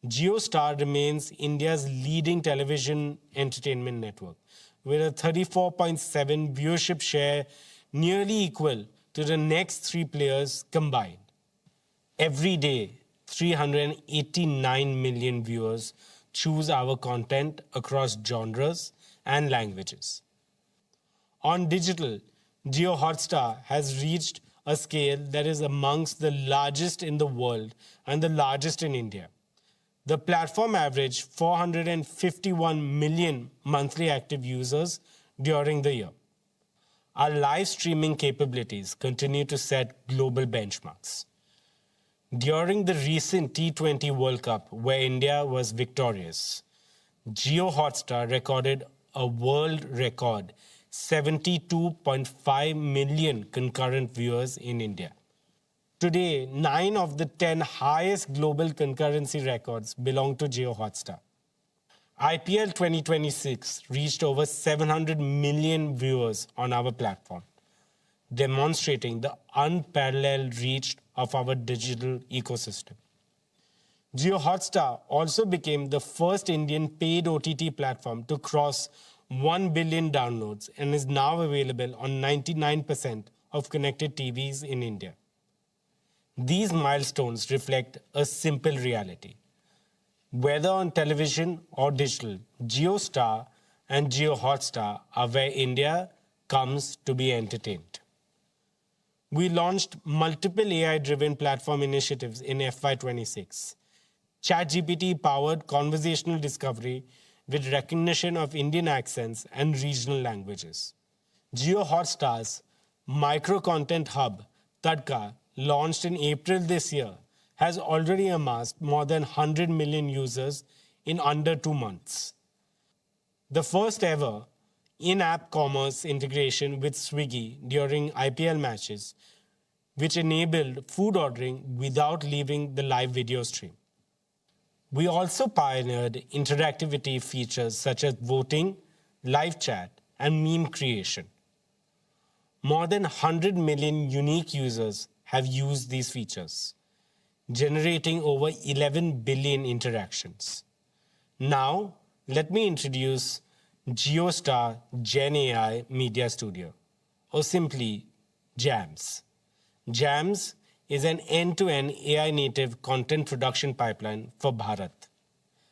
JioStar remains India's leading television entertainment network, with a 34.7 viewership share nearly equal to the next three players combined. Every day, 389 million viewers choose our content across genres and languages. On digital, Jio Hotstar has reached a scale that is amongst the largest in the world and the largest in India. The platform averaged 451 million monthly active users during the year. Our live streaming capabilities continue to set global benchmarks. During the recent T20 World Cup, where India was victorious, Jio Hotstar recorded a world record 72.5 million concurrent viewers in India. Today, 9 of the 10 highest global concurrency records belong to Jio Hotstar. IPL 2026 reached over 700 million viewers on our platform, demonstrating the unparalleled reach of our digital ecosystem. Jio Hotstar also became the first Indian paid OTT platform to cross 1 billion downloads and is now available on 99% of connected TVs in India. These milestones reflect a simple reality. Whether on television or digital, JioStar and Jio Hotstar are where India comes to be entertained. We launched multiple AI-driven platform initiatives in FY26. ChatGPT-powered conversational discovery with recognition of Indian accents and regional languages. Jio Hotstar's micro-content hub, Tadka, launched in April this year, has already amassed more than 100 million users in under 2 months. The first ever in-app commerce integration with Swiggy during IPL matches, which enabled food ordering without leaving the live video stream. We also pioneered interactivity features such as voting, live chat, and meme creation. More than 100 million unique users have used these features, generating over 11 billion interactions. Now, let me introduce JioStar Gen AI Media Studio, or simply JAMS. JAMS is an end-to-end AI-native content production pipeline for Bharat,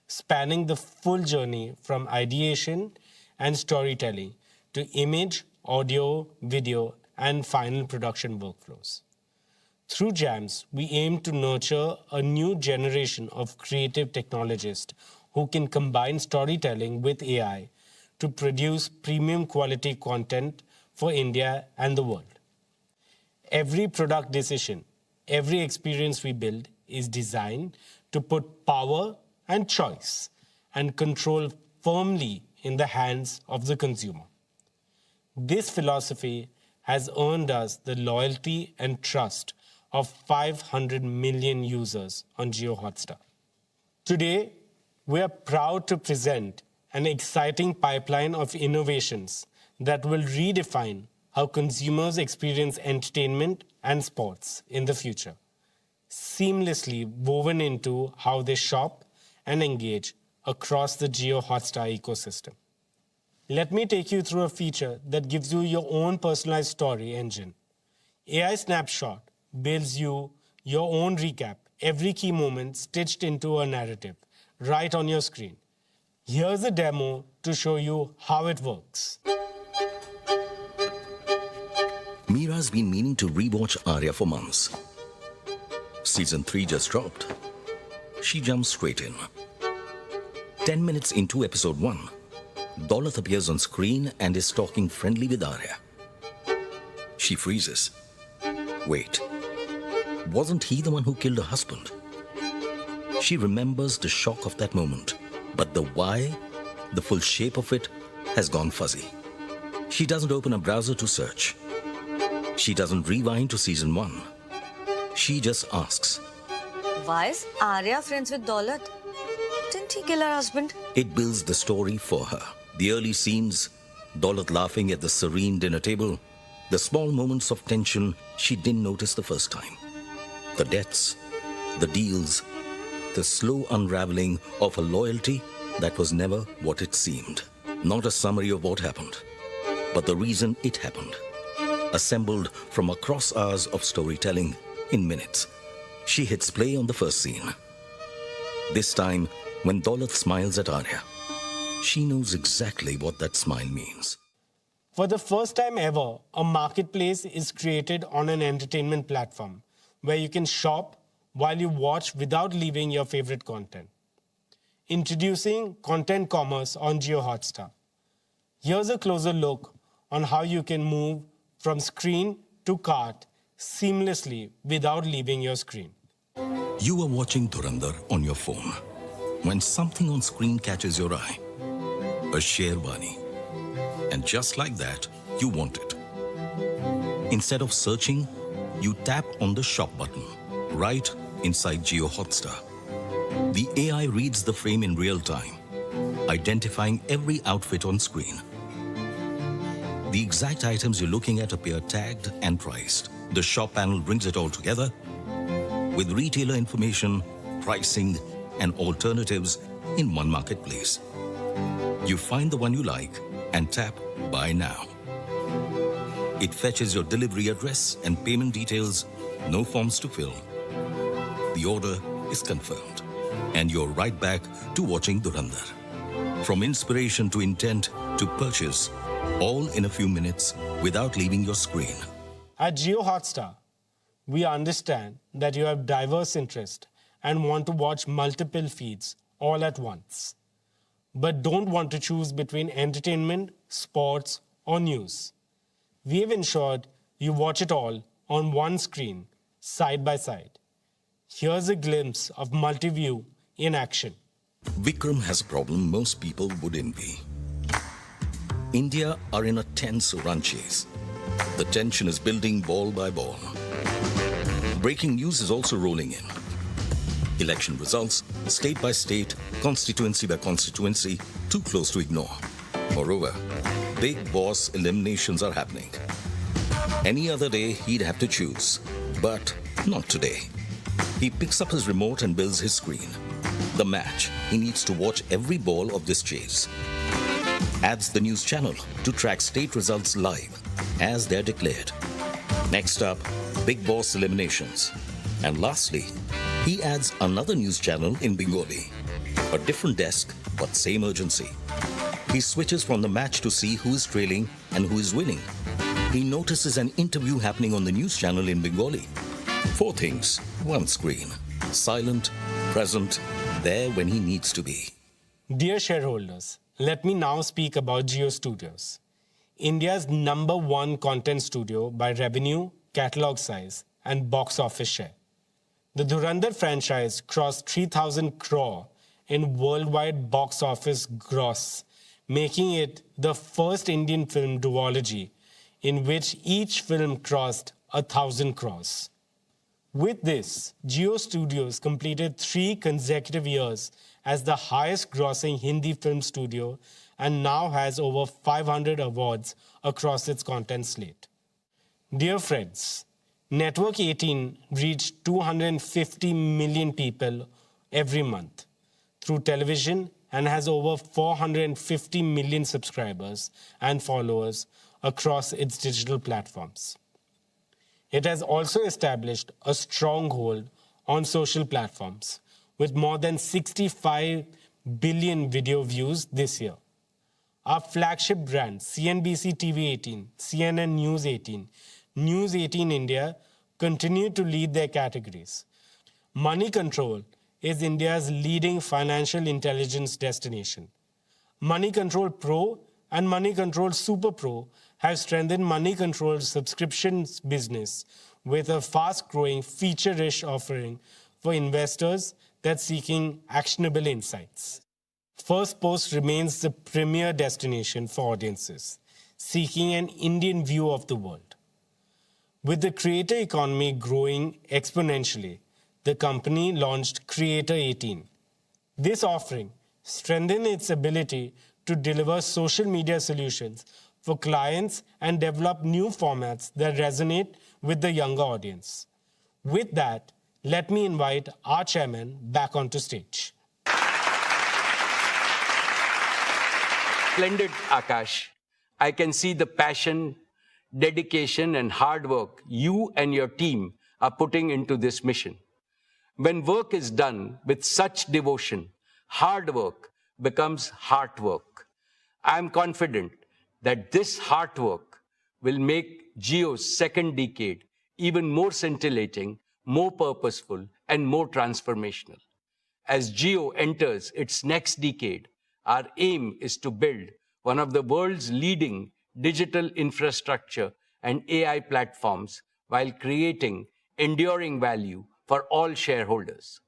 spanning the full journey from ideation and storytelling to image, audio, video, and final production workflows. Through JAMS, we aim to nurture a new generation of creative technologists who can combine storytelling with AI to produce premium quality content for India and the world. Every product decision, every experience we build is designed to put power and choice and control firmly in the hands of the consumer. This philosophy has earned us the loyalty and trust of 500 million users on Jio Hotstar. Today, we are proud to present an exciting pipeline of innovations that will redefine how consumers experience entertainment and sports in the future, seamlessly woven into how they shop and engage across the Jio Hotstar ecosystem. Let me take you through a feature that gives you your own personalized story engine. AI Snapshot builds you your own recap, every key moment stitched into a narrative, right on your screen. Here's a demo to show you how it works. Meera's been meaning to rewatch Arya for months. Season 3 just dropped. She jumps straight in. 10 minutes into episode 1, Daulat appears on screen and is talking friendly with Arya. She freezes. Wait, wasn't he the one who killed her husband? She remembers the shock of that moment, but the why, the full shape of it, has gone fuzzy. She doesn't open a browser to search. She doesn't rewind to season 1. She just asks, why is Arya friends with Daulat? Didn't he kill her husband? It builds the story for her. The early scenes, Daulat laughing at the serene dinner table, the small moments of tension she didn't notice the first time. The deaths, the deals, the slow unraveling of a loyalty that was never what it seemed. Not a summary of what happened, but the reason it happened. assembled from across hours of storytelling in minutes. She hits play on the first scene. This time, when Daulat smiles at Arya, she knows exactly what that smile means. For the first time ever, a marketplace is created on an entertainment platform where you can shop while you watch without leaving your favorite content. Introducing content commerce on Jio Hotstar. Here's a closer look on how you can move from screen to cart seamlessly without leaving your screen. You are watching Dhurandhar on your phone when something on screen catches your eye. A sherwani. And just like that, you want it. Instead of searching, you tap on the shop button right inside Jio Hotstar. The AI reads the frame in real time, identifying every outfit on screen. The exact items you're looking at appear tagged and priced. The shop panel brings it all together with retailer information, pricing, and alternatives in one marketplace. You find the one you like and tap Buy Now. It fetches your delivery address and payment details, no forms to fill. The order is confirmed, and you're right back to watching Dhurandhar. From inspiration to intent to purchase, all in a few minutes without leaving your screen. At Jio Hotstar, we understand that you have diverse interests and want to watch multiple feeds all at once, but don't want to choose between entertainment, sports, or news. We have ensured you watch it all on one screen, side by side. Here's a glimpse of multi-view in action. Vikram has a problem most people would envy. India are in a tense run chase. The tension is building ball by ball. Breaking news is also rolling in. Election results, state by state, constituency by constituency, too close to ignore. Moreover, big boss eliminations are happening. Any other day, he'd have to choose, but not today. He picks up his remote and builds his screen. The match, he needs to watch every ball of this chase. Adds the news channel to track state results live as they're declared. Next up, big boss eliminations. And lastly, he adds another news channel in Bengali. A different desk, but same urgency. He switches from the match to see who is trailing and who is winning. He notices an interview happening on the news channel in Bengali. 4 things, 1 screen. Silent, present, there when he needs to be. Dear shareholders, let me now speak about Jio Studios, India's #1 content studio by revenue, catalog size, and box office share. The Dhurandhar franchise crossed 3,000 crore in worldwide box office gross, making it the first Indian film duology in which each film crossed 1,000 crores. With this, Jio Studios completed 3 consecutive years as the highest grossing Hindi film studio and now has over 500 awards across its content slate. Dear friends, Network 18 reached 250 million people every month through television and has over 450 million subscribers and followers across its digital platforms. It has also established a stronghold on social platforms with more than 65 billion video views this year. Our flagship brands, CNBC TV 18, CNN News 18, News 18 India, continue to lead their categories. Money Control is India's leading financial intelligence destination. Money Control Pro and Money Control Super Pro have strengthened Money Control's subscriptions business with a fast-growing, feature-rich offering for investors that's seeking actionable insights. First Post remains the premier destination for audiences seeking an Indian view of the world. With the creator economy growing exponentially, the company launched Creator 18. This offering strengthened its ability to deliver social media solutions for clients and develop new formats that resonate with the younger audience. With that, let me invite our chairman back onto stage. Splendid, Akash. I can see the passion dedication, and hard work you and your team are putting into this mission. When work is done with such devotion, hard work becomes heart work. I am confident that this heart work will make Jio's second decade even more scintillating, more purposeful, and more transformational. As Jio enters its next decade, our aim is to build one of the world's leading digital infrastructure and AI platforms while creating enduring value for all shareholders.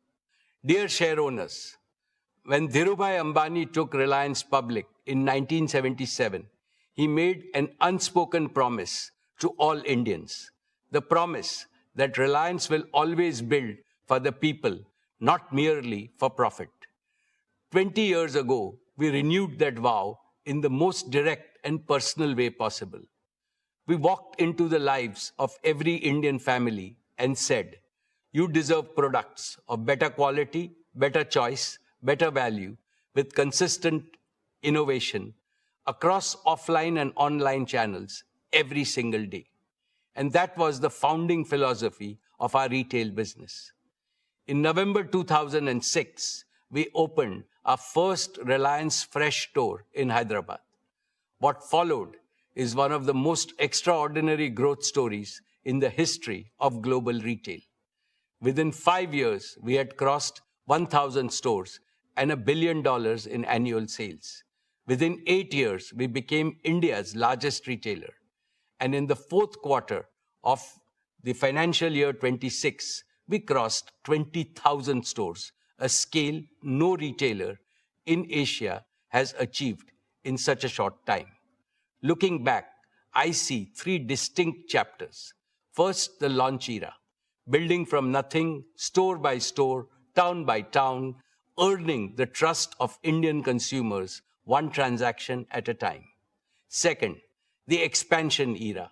Dear shareowners, when Dhirubhai Ambani took Reliance public in 1977, he made an unspoken promise to all Indians. The promise that Reliance will always build for the people, not merely for profit. 20 years ago, we renewed that vow in the most direct and personal way possible. We walked into the lives of every Indian family and said, you deserve products of better quality, better choice, better value, with consistent innovation across offline and online channels every single day. And that was the founding philosophy of our retail business. In November 2006, we opened our first Reliance Fresh store in Hyderabad. What followed is one of the most extraordinary growth stories in the history of global retail. Within 5 years, we had crossed 1,000 stores and $1 billion in annual sales. Within 8 years, we became India's largest retailer. And in the fourth quarter of the financial year 26, we crossed 20,000 stores, a scale no retailer in Asia has achieved in such a short time. Looking back, I see 3 distinct chapters. First, the launch era, building from nothing, store by store, town by town, earning the trust of Indian consumers, one transaction at a time. Second, the expansion era,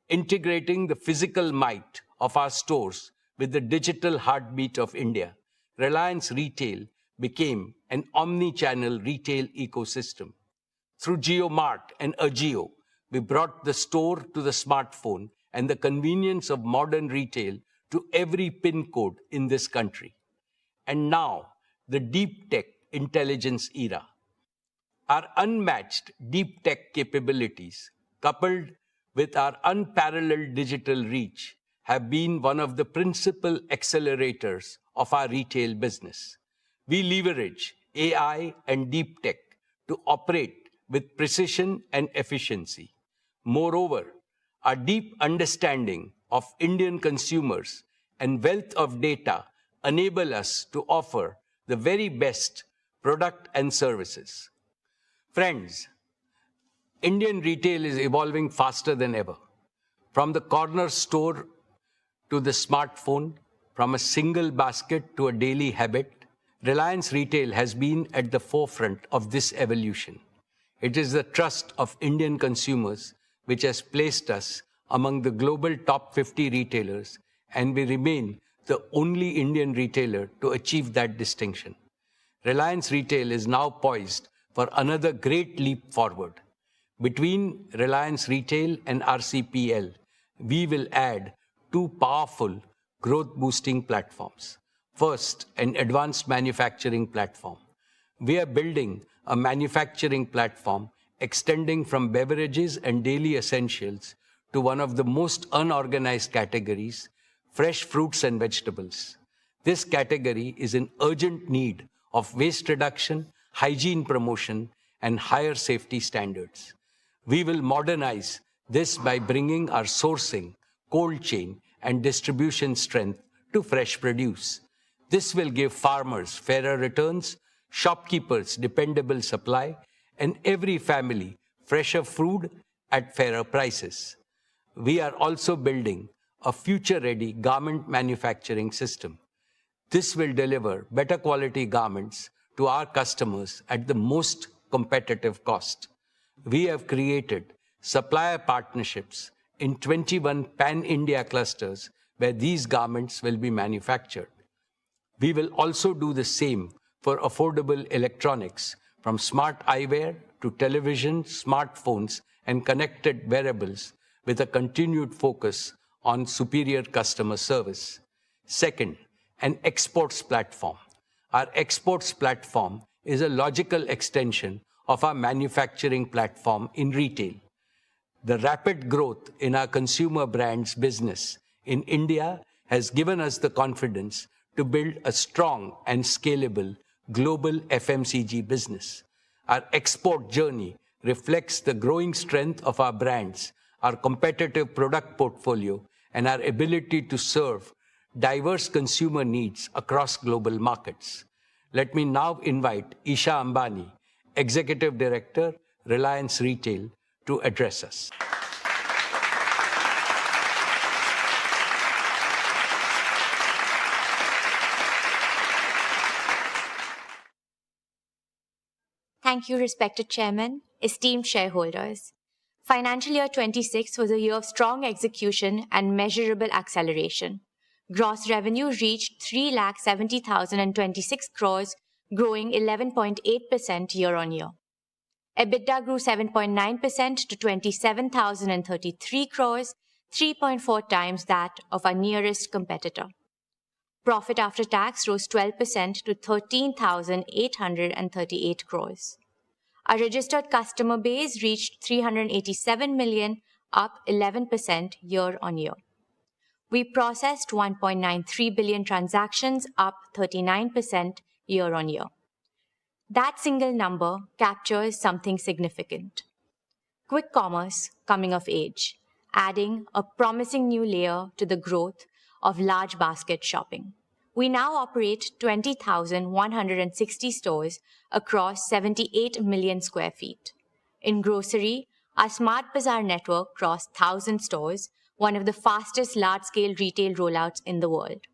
integrating the physical might of our stores with the digital heartbeat of India. Reliance Retail became an omni-channel retail ecosystem. Through JioMart and Ajio, we brought the store to the smartphone and the convenience of modern retail to every pin code in this country. And now, the deep tech intelligence era. Our unmatched deep tech capabilities, coupled with our unparalleled digital reach, have been one of the principal accelerators of our retail business. We leverage AI and deep tech to operate with precision and efficiency. Moreover, our deep understanding of Indian consumers and wealth of data enable us to offer the very best product and services. Friends, Indian retail is evolving faster than ever. From the corner store to the smartphone, from a single basket to a daily habit, Reliance Retail has been at the forefront of this evolution. It is the trust of Indian consumers which has placed us among the global top 50 retailers, and we remain the only Indian retailer to achieve that distinction. Reliance Retail is now poised for another great leap forward. Between Reliance Retail and RCPL, we will add 2 powerful growth-boosting platforms. First, an advanced manufacturing platform. We are building a manufacturing platform extending from beverages and daily essentials to one of the most unorganized categories, fresh fruits and vegetables. This category is in urgent need of waste reduction, hygiene promotion, and higher safety standards. We will modernize this by bringing our sourcing, cold chain, and distribution strength to fresh produce. This will give farmers fairer returns, shopkeepers dependable supply, and every family fresher food at fairer prices. We are also building a future-ready garment manufacturing system. This will deliver better quality garments to our customers at the most competitive cost. We have created supplier partnerships in 21 pan-India clusters where these garments will be manufactured. We will also do the same for affordable electronics, from smart eyewear to television, smartphones, and connected wearables, with a continued focus on superior customer service. Second, an exports platform. Our exports platform is a logical extension of our manufacturing platform in retail. The rapid growth in our consumer brands business in India has given us the confidence to build a strong and scalable global FMCG business. Our export journey reflects the growing strength of our brands, our competitive product portfolio, and our ability to serve diverse consumer needs across global markets. Let me now invite Isha Ambani, Executive Director, Reliance Retail, to address us. Thank you, respected Chairman, esteemed shareholders. Financial year 26 was a year of strong execution and measurable acceleration. Gross revenue reached 3,70,026 crores, growing 11.8% year-on-year. EBITDA grew 7.9% to 27,033 crores, 3.4 times that of our nearest competitor. Profit after tax rose 12% to 13,838 crores. Our registered customer base reached 387 million, up 11% year-on-year. We processed 1.93 billion transactions, up 39% year-on-year. That single number captures something significant. Quick commerce coming of age, adding a promising new layer to the growth of large basket shopping. We now operate 20,160 stores across 78 million square feet. In grocery, our Smart Bazaar network crossed 1,000 stores, one of the fastest large-scale retail rollouts in the world.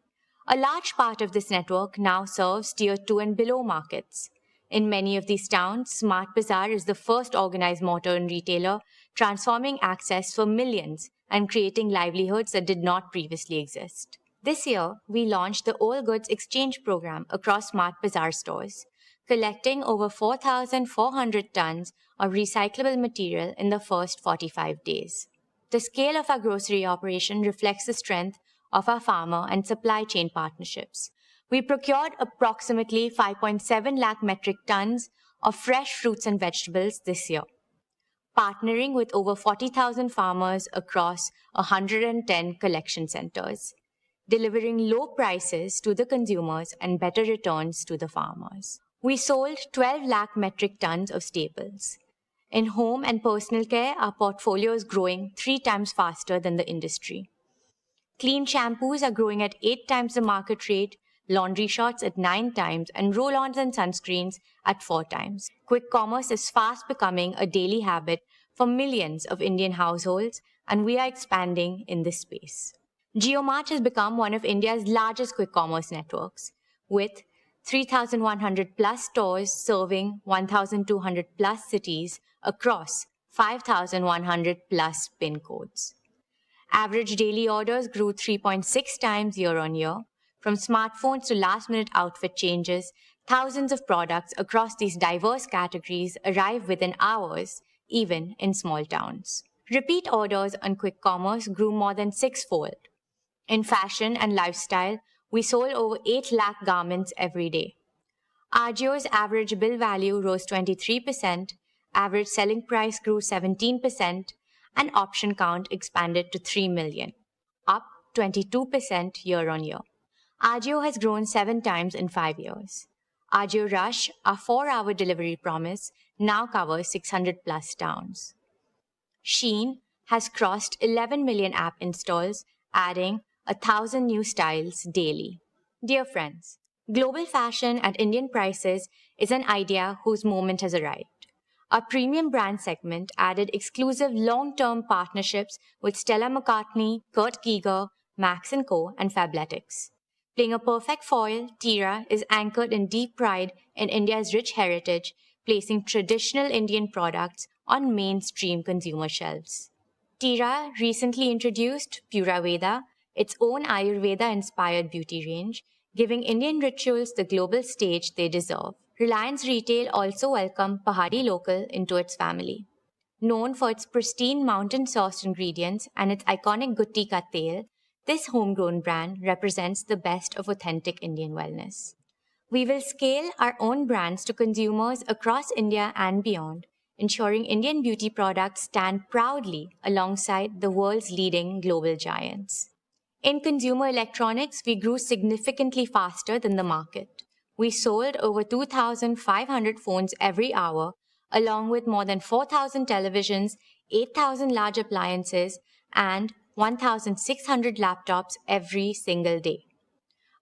A large part of this network now serves Tier 2 and below markets. In many of these towns, Smart Bazaar is the first organized modern retailer, transforming access for millions and creating livelihoods that did not previously exist. This year, we launched the All Goods Exchange program across Smart Bazaar stores, collecting over 4,400 tons of recyclable material in the first 45 days. The scale of our grocery operation reflects the strength of our farmer and supply chain partnerships. We procured approximately 5.7 lakh metric tons of fresh fruits and vegetables this year, partnering with over 40,000 farmers across 110 collection centers, delivering low prices to the consumers and better returns to the farmers. We sold 12 lakh metric tons of staples. In home and personal care, our portfolio is growing 3 times faster than the industry. Clean shampoos are growing at 8 times the market rate, laundry shots at 9 times, and roll-ons and sunscreens at 4 times. Quick commerce is fast becoming a daily habit for millions of Indian households, and we are expanding in this space. JioMart has become one of India's largest quick commerce networks, with 3,100 plus stores serving 1,200 plus cities across 5,100 plus PIN codes. Average daily orders grew 3.6 times year-on-year. From smartphones to last-minute outfit changes, thousands of products across these diverse categories arrive within hours, even in small towns. Repeat orders on quick commerce grew more than 6-fold. In fashion and lifestyle, we sold over 8 lakh garments every day. Ajio's average bill value rose 23%, average selling price grew 17%, and option count expanded to 3 million, up 22% year-on-year. Ajio has grown 7 times in 5 years. Ajio Rush, our 4-hour delivery promise, now covers 600 plus towns. Shein has crossed 11 million app installs, adding 1,000 new styles daily. Dear friends, global fashion at Indian prices is an idea whose moment has arrived. Our premium brand segment added exclusive long-term partnerships with Stella McCartney, Kurt Geiger, Max & Co. and Fabletics. Playing a perfect foil, Tira is anchored in deep pride in India's rich heritage, placing traditional Indian products on mainstream consumer shelves. Tira recently introduced Pura Veda, its own Ayurveda-inspired beauty range, giving Indian rituals the global stage they deserve. Reliance Retail also welcomed Pahari Local into its family. Known for its pristine mountain-sourced ingredients and its iconic Gutti Ka Tel, this homegrown brand represents the best of authentic Indian wellness. We will scale our own brands to consumers across India and beyond, ensuring Indian beauty products stand proudly alongside the world's leading global giants. In consumer electronics, we grew significantly faster than the market. We sold over 2,500 phones every hour, along with more than 4,000 televisions, 8,000 large appliances, and 1,600 laptops every single day.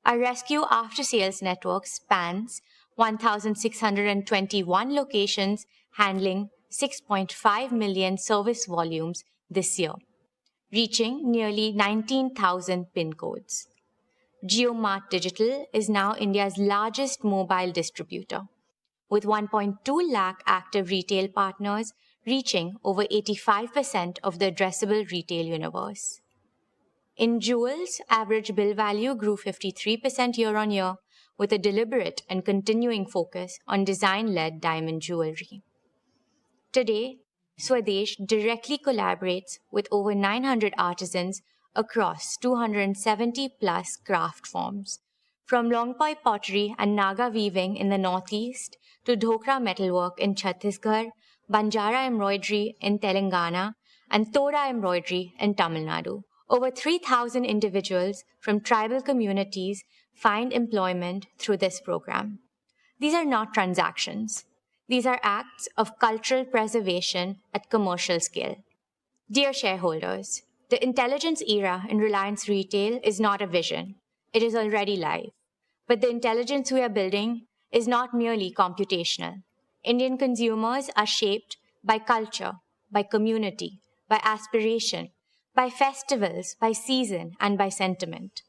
Our rescue after-sales network spans 1,621 locations, handling 6.5 million service volumes this year, reaching nearly 19,000 PIN codes. Jio Mart Digital is now India's largest mobile distributor, with 1.2 lakh active retail partners reaching over 85% of the addressable retail universe. In jewels, average bill value grew 53% year-on-year, with a deliberate and continuing focus on design-led diamond jewelry. Today, Swadesh directly collaborates with over 900 artisans across 270-plus craft forms, from Longpoi pottery and Naga weaving in the northeast to Dhokra metalwork in Chhattisgarh, Banjara embroidery in Telangana, and Toda embroidery in Tamil Nadu. Over 3,000 individuals from tribal communities find employment through this program. These are not transactions. These are acts of cultural preservation at commercial scale. Dear shareholders, the intelligence era in Reliance Retail is not a vision. It is already live. But the intelligence we are building is not merely computational. Indian consumers are shaped by culture, by community, by aspiration, by festivals, by season, and by sentiment.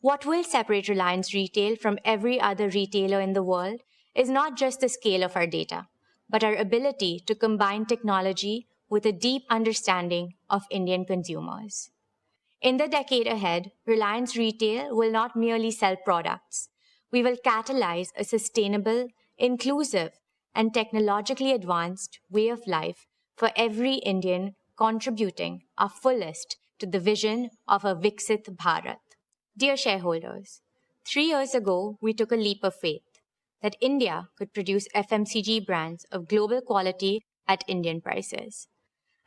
What will separate Reliance Retail from every other retailer in the world is not just the scale of our data, but our ability to combine technology with a deep understanding of Indian consumers. In the decade ahead, Reliance Retail will not merely sell products. We will catalyze a sustainable, inclusive, and technologically advanced way of life for every Indian, contributing our fullest to the vision of a Viksit Bharat. Dear shareholders, 3 years ago, we took a leap of faith that India could produce FMCG brands of global quality at Indian prices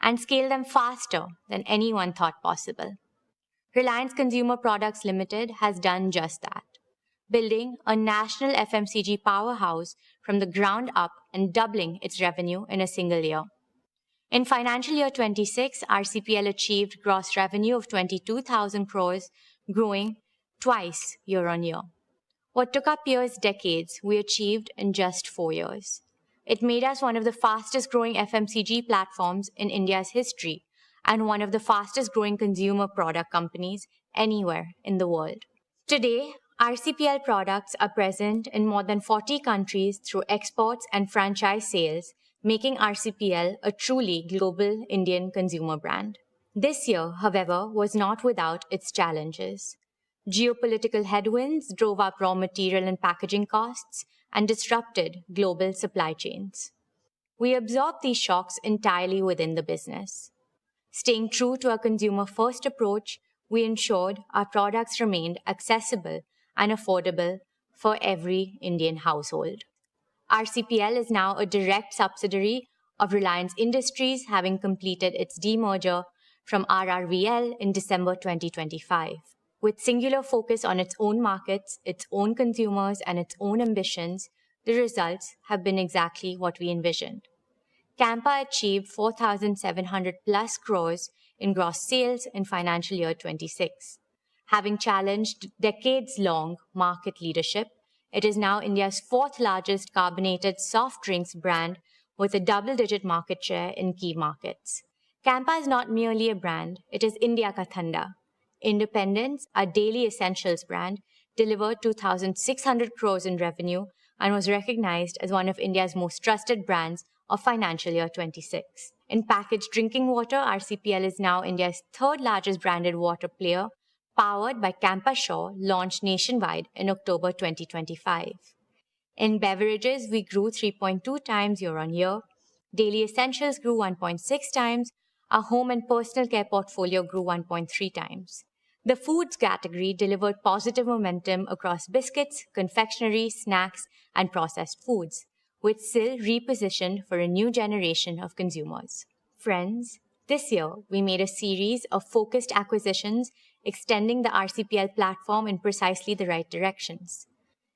and scale them faster than anyone thought possible. Reliance Consumer Products Limited has done just that, building a national FMCG powerhouse from the ground up and doubling its revenue in a single year. In financial year 26, RCPL achieved gross revenue of 22,000 crores, growing twice year-on-year. What took our peers decades, we achieved in just 4 years. It made us one of the fastest growing FMCG platforms in India's history and one of the fastest growing consumer product companies anywhere in the world. Today, RCPL products are present in more than 40 countries through exports and franchise sales, making RCPL a truly global Indian consumer brand. This year, however, was not without its challenges. Geopolitical headwinds drove up raw material and packaging costs and disrupted global supply chains. We absorbed these shocks entirely within the business. Staying true to our consumer-first approach, we ensured our products remained accessible and affordable for every Indian household. RCPL is now a direct subsidiary of Reliance Industries, having completed its demerger from RRVL in December 2025. With singular focus on its own markets, its own consumers, and its own ambitions, the results have been exactly what we envisioned. Campa achieved 4,700 plus crores in gross sales in financial year 26. Having challenged decades-long market leadership, it is now India's 4th largest carbonated soft drinks brand with a double-digit market share in key markets. Campa is not merely a brand, it is India Ka Thanda. Independence, our daily essentials brand, delivered 2,600 crores in revenue and was recognized as one of India's most trusted brands of financial year 26. In packaged drinking water, RCPL is now India's 3rd largest branded water player, powered by Campa Shaw, launched nationwide in October 2025. In beverages, we grew 3.2 times year-on-year. Daily essentials grew 1.6 times. Our home and personal care portfolio grew 1.3 times. The foods category delivered positive momentum across biscuits, confectionery, snacks, and processed foods, with SIL repositioned for a new generation of consumers. Friends, this year we made a series of focused acquisitions extending the RCPL platform in precisely the right directions.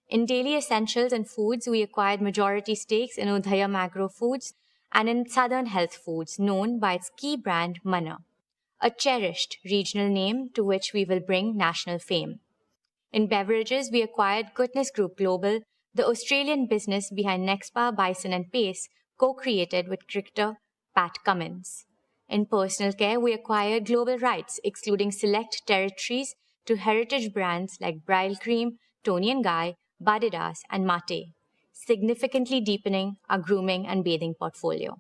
In daily essentials and foods, we acquired majority stakes in Udhaya Agro Foods and in Southern Health Foods, known by its key brand Manna, a cherished regional name to which we will bring national fame. In beverages, we acquired Goodness Group Global, the Australian business behind Nexpa, Bison and Pace, co-created with cricketer Pat Cummins. In personal care, we acquired global rights, excluding select territories, to heritage brands like Brylcreem, Toni & Guy, Badidas, and Mate, significantly deepening our grooming and bathing portfolio.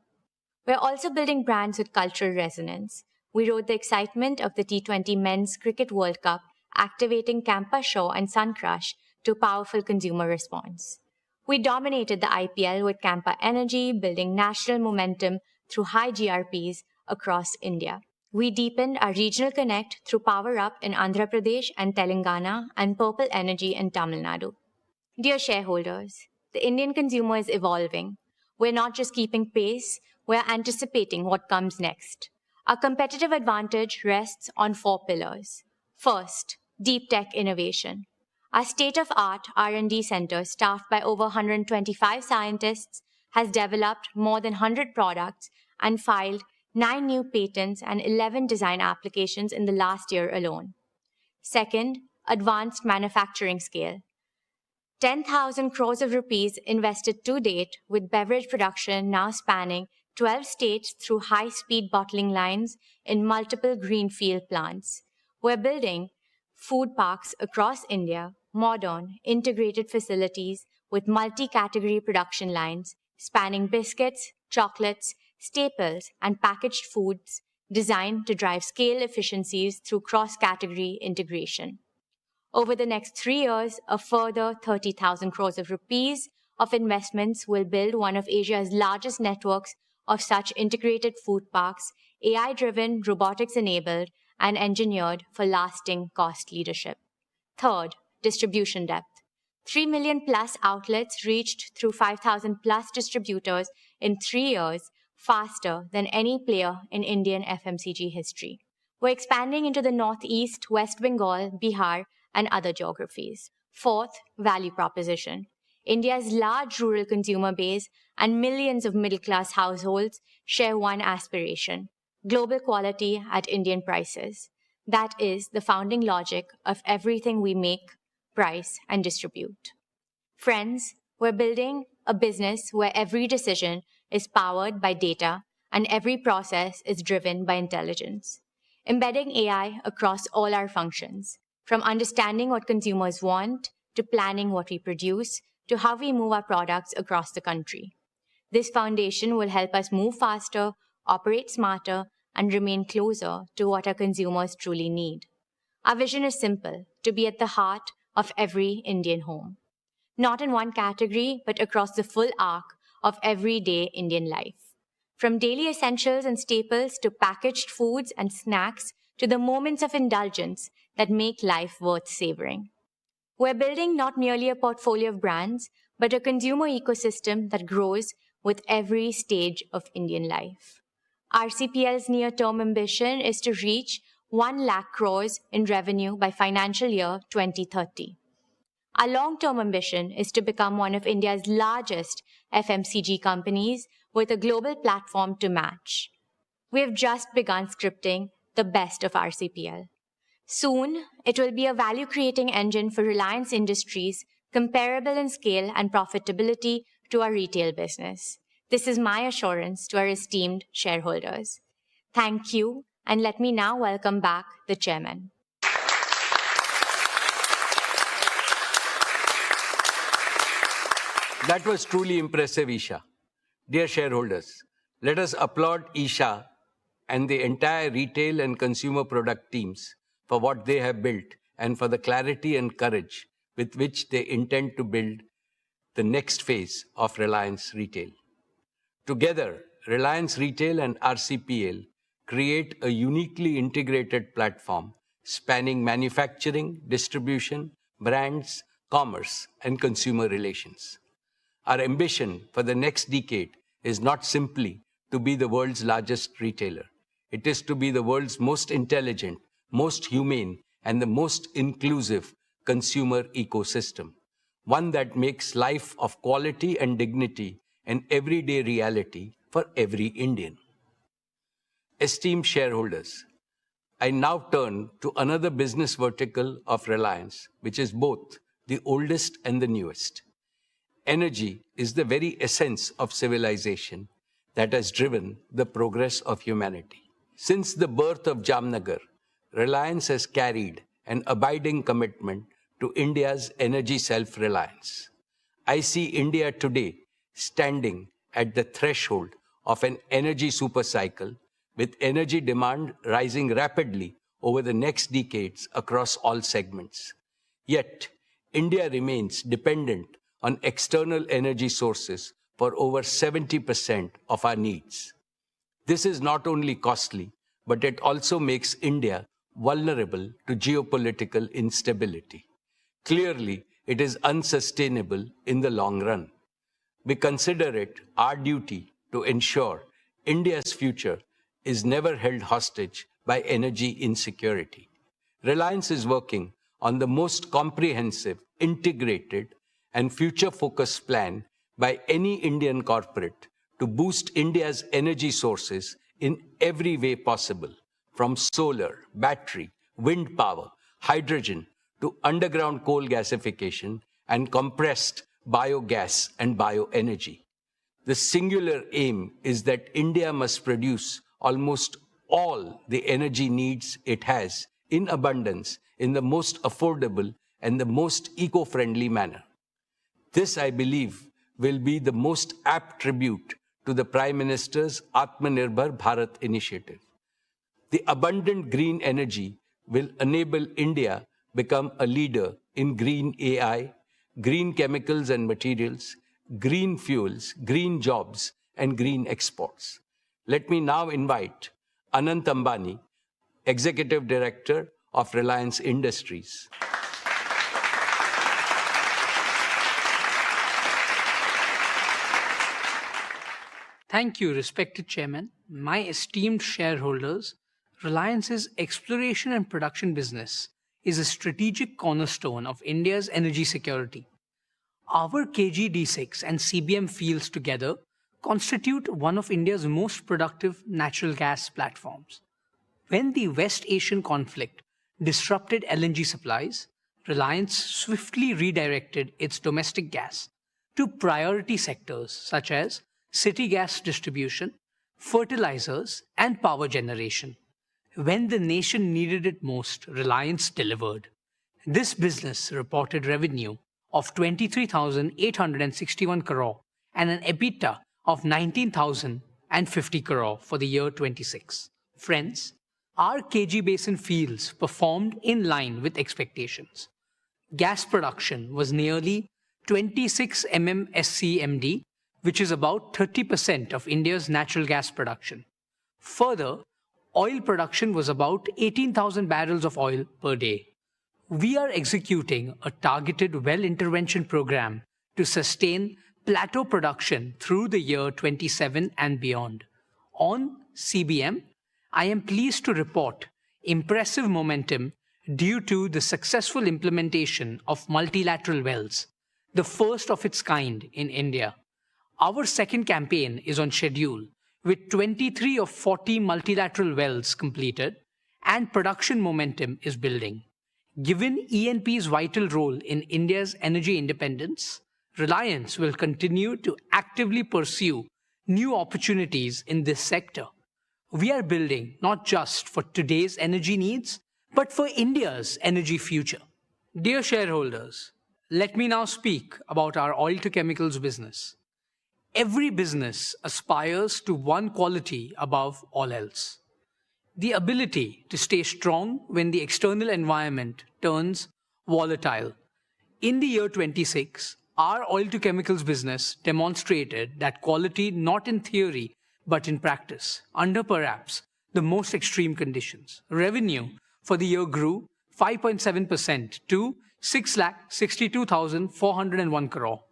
We're also building brands with cultural resonance. We rode the excitement of the T20 Men's Cricket World Cup, activating Campa Shaw and Suncrush to powerful consumer response. We dominated the IPL with Campa Energy, building national momentum through high GRPs across India. We deepened our regional connect through Power Up in Andhra Pradesh and Telangana and Purple Energy in Tamil Nadu. Dear shareholders, the Indian consumer is evolving. We're not just keeping pace, we're anticipating what comes next. Our competitive advantage rests on 4 pillars. First, deep tech innovation. Our state-of-art R&D center, staffed by over 125 scientists, has developed more than 100 products and filed 9 new patents and 11 design applications in the last year alone. Second, advanced manufacturing scale. 10,000 crores of rupees invested to date, with beverage production now spanning 12 states through high-speed bottling lines in multiple greenfield plants. We're building food parks across India, modern, integrated facilities with multi-category production lines spanning biscuits, chocolates, staples, and packaged foods designed to drive scale efficiencies through cross-category integration. Over the next 3 years, a further 30,000 crores of rupees of investments will build one of Asia's largest networks of such integrated food parks, AI-driven, robotics-enabled, and engineered for lasting cost leadership. Third, distribution depth. 3 million plus outlets reached through 5,000 plus distributors in 3 years, faster than any player in Indian FMCG history. We're expanding into the Northeast, West Bengal, Bihar, and other geographies. Fourth, value proposition. India's large rural consumer base and millions of middle-class households share one aspiration: global quality at Indian prices. That is the founding logic of everything we make, price, and distribute. Friends, we're building a business where every decision is powered by data and every process is driven by intelligence. Embedding AI across all our functions, from understanding what consumers want, to planning what we produce, to how we move our products across the country. This foundation will help us move faster, operate smarter, and remain closer to what our consumers truly need. Our vision is simple: to be at the heart of every Indian home. Not in one category, but across the full arc of everyday Indian life. From daily essentials and staples to packaged foods and snacks to the moments of indulgence that make life worth savoring. We're building not merely a portfolio of brands, but a consumer ecosystem that grows with every stage of Indian life. RCPL's near-term ambition is to reach 1 lakh crores in revenue by financial year 2030. Our long-term ambition is to become one of India's largest FMCG companies with a global platform to match. We have just begun scripting the best of RCPL. Soon, it will be a value-creating engine for Reliance Industries, comparable in scale and profitability to our retail business. This is my assurance to our esteemed shareholders. Thank you, and let me now welcome back the chairman. That was truly impressive, Isha. Dear shareholders, let us applaud Isha and the entire retail and consumer product teams for what they have built and for the clarity and courage with which they intend to build the next phase of Reliance Retail. Together, Reliance Retail and RCPL create a uniquely integrated platform spanning manufacturing, distribution, brands, commerce, and consumer relations. Our ambition for the next decade is not simply to be the world's largest retailer. It is to be the world's most intelligent, most humane, and the most inclusive consumer ecosystem, one that makes life of quality and dignity an everyday reality for every Indian. Esteemed shareholders, I now turn to another business vertical of Reliance, which is both the oldest and the newest. Energy is the very essence of civilization that has driven the progress of humanity. Since the birth of Jamnagar, Reliance has carried an abiding commitment to India's energy self-reliance. I see India today standing at the threshold of an energy supercycle, with energy demand rising rapidly over the next decades across all segments. Yet, India remains dependent on external energy sources for over 70% of our needs. This is not only costly, but it also makes India vulnerable to geopolitical instability. Clearly, it is unsustainable in the long run. We consider it our duty to ensure India's future is never held hostage by energy insecurity. Reliance is working on the most comprehensive, integrated, and future-focused plan by any Indian corporate to boost India's energy sources in every way possible, from solar, battery, wind power, hydrogen, to underground coal gasification and compressed biogas and bioenergy. The singular aim is that India must produce almost all the energy needs it has in abundance in the most affordable and the most eco-friendly manner. This, I believe, will be the most apt tribute to the Prime Minister's Atmanirbhar Bharat initiative. The abundant green energy will enable India become a leader in green AI, green chemicals and materials, green fuels, green jobs, and green exports. Let me now invite Anant Ambani, Executive Director of Reliance Industries. Thank you, respected Chairman. My esteemed shareholders, Reliance's exploration and production business is a strategic cornerstone of India's energy security. Our KG-D6 and CBM fields together constitute one of India's most productive natural gas platforms. When the West Asian conflict disrupted LNG supplies, Reliance swiftly redirected its domestic gas to priority sectors such as city gas distribution, fertilizers, and power generation. When the nation needed it most, Reliance delivered. This business reported revenue of 23,861 crore and an EBITDA of 19,050 crore for the year 26. Friends, our KG Basin fields performed in line with expectations. Gas production was nearly 26 MMSCMD, which is about 30% of India's natural gas production. Further, oil production was about 18,000 barrels of oil per day. We are executing a targeted well intervention program to sustain plateau production through the year 27 and beyond. On CBM, I am pleased to report impressive momentum due to the successful implementation of multilateral wells, the first of its kind in India. Our second campaign is on schedule, with 23 of 40 multilateral wells completed, and production momentum is building. Given ENP's vital role in India's energy independence, Reliance will continue to actively pursue new opportunities in this sector. We are building not just for today's energy needs, but for India's energy future. Dear shareholders, let me now speak about our oil-to-chemicals business. Every business aspires to one quality above all else: the ability to stay strong when the external environment turns volatile. In the year 26, our oil-to-chemicals business demonstrated that quality, not in theory, but in practice, under perhaps the most extreme conditions. Revenue for the year grew 5.7% to 6,62,401 crore.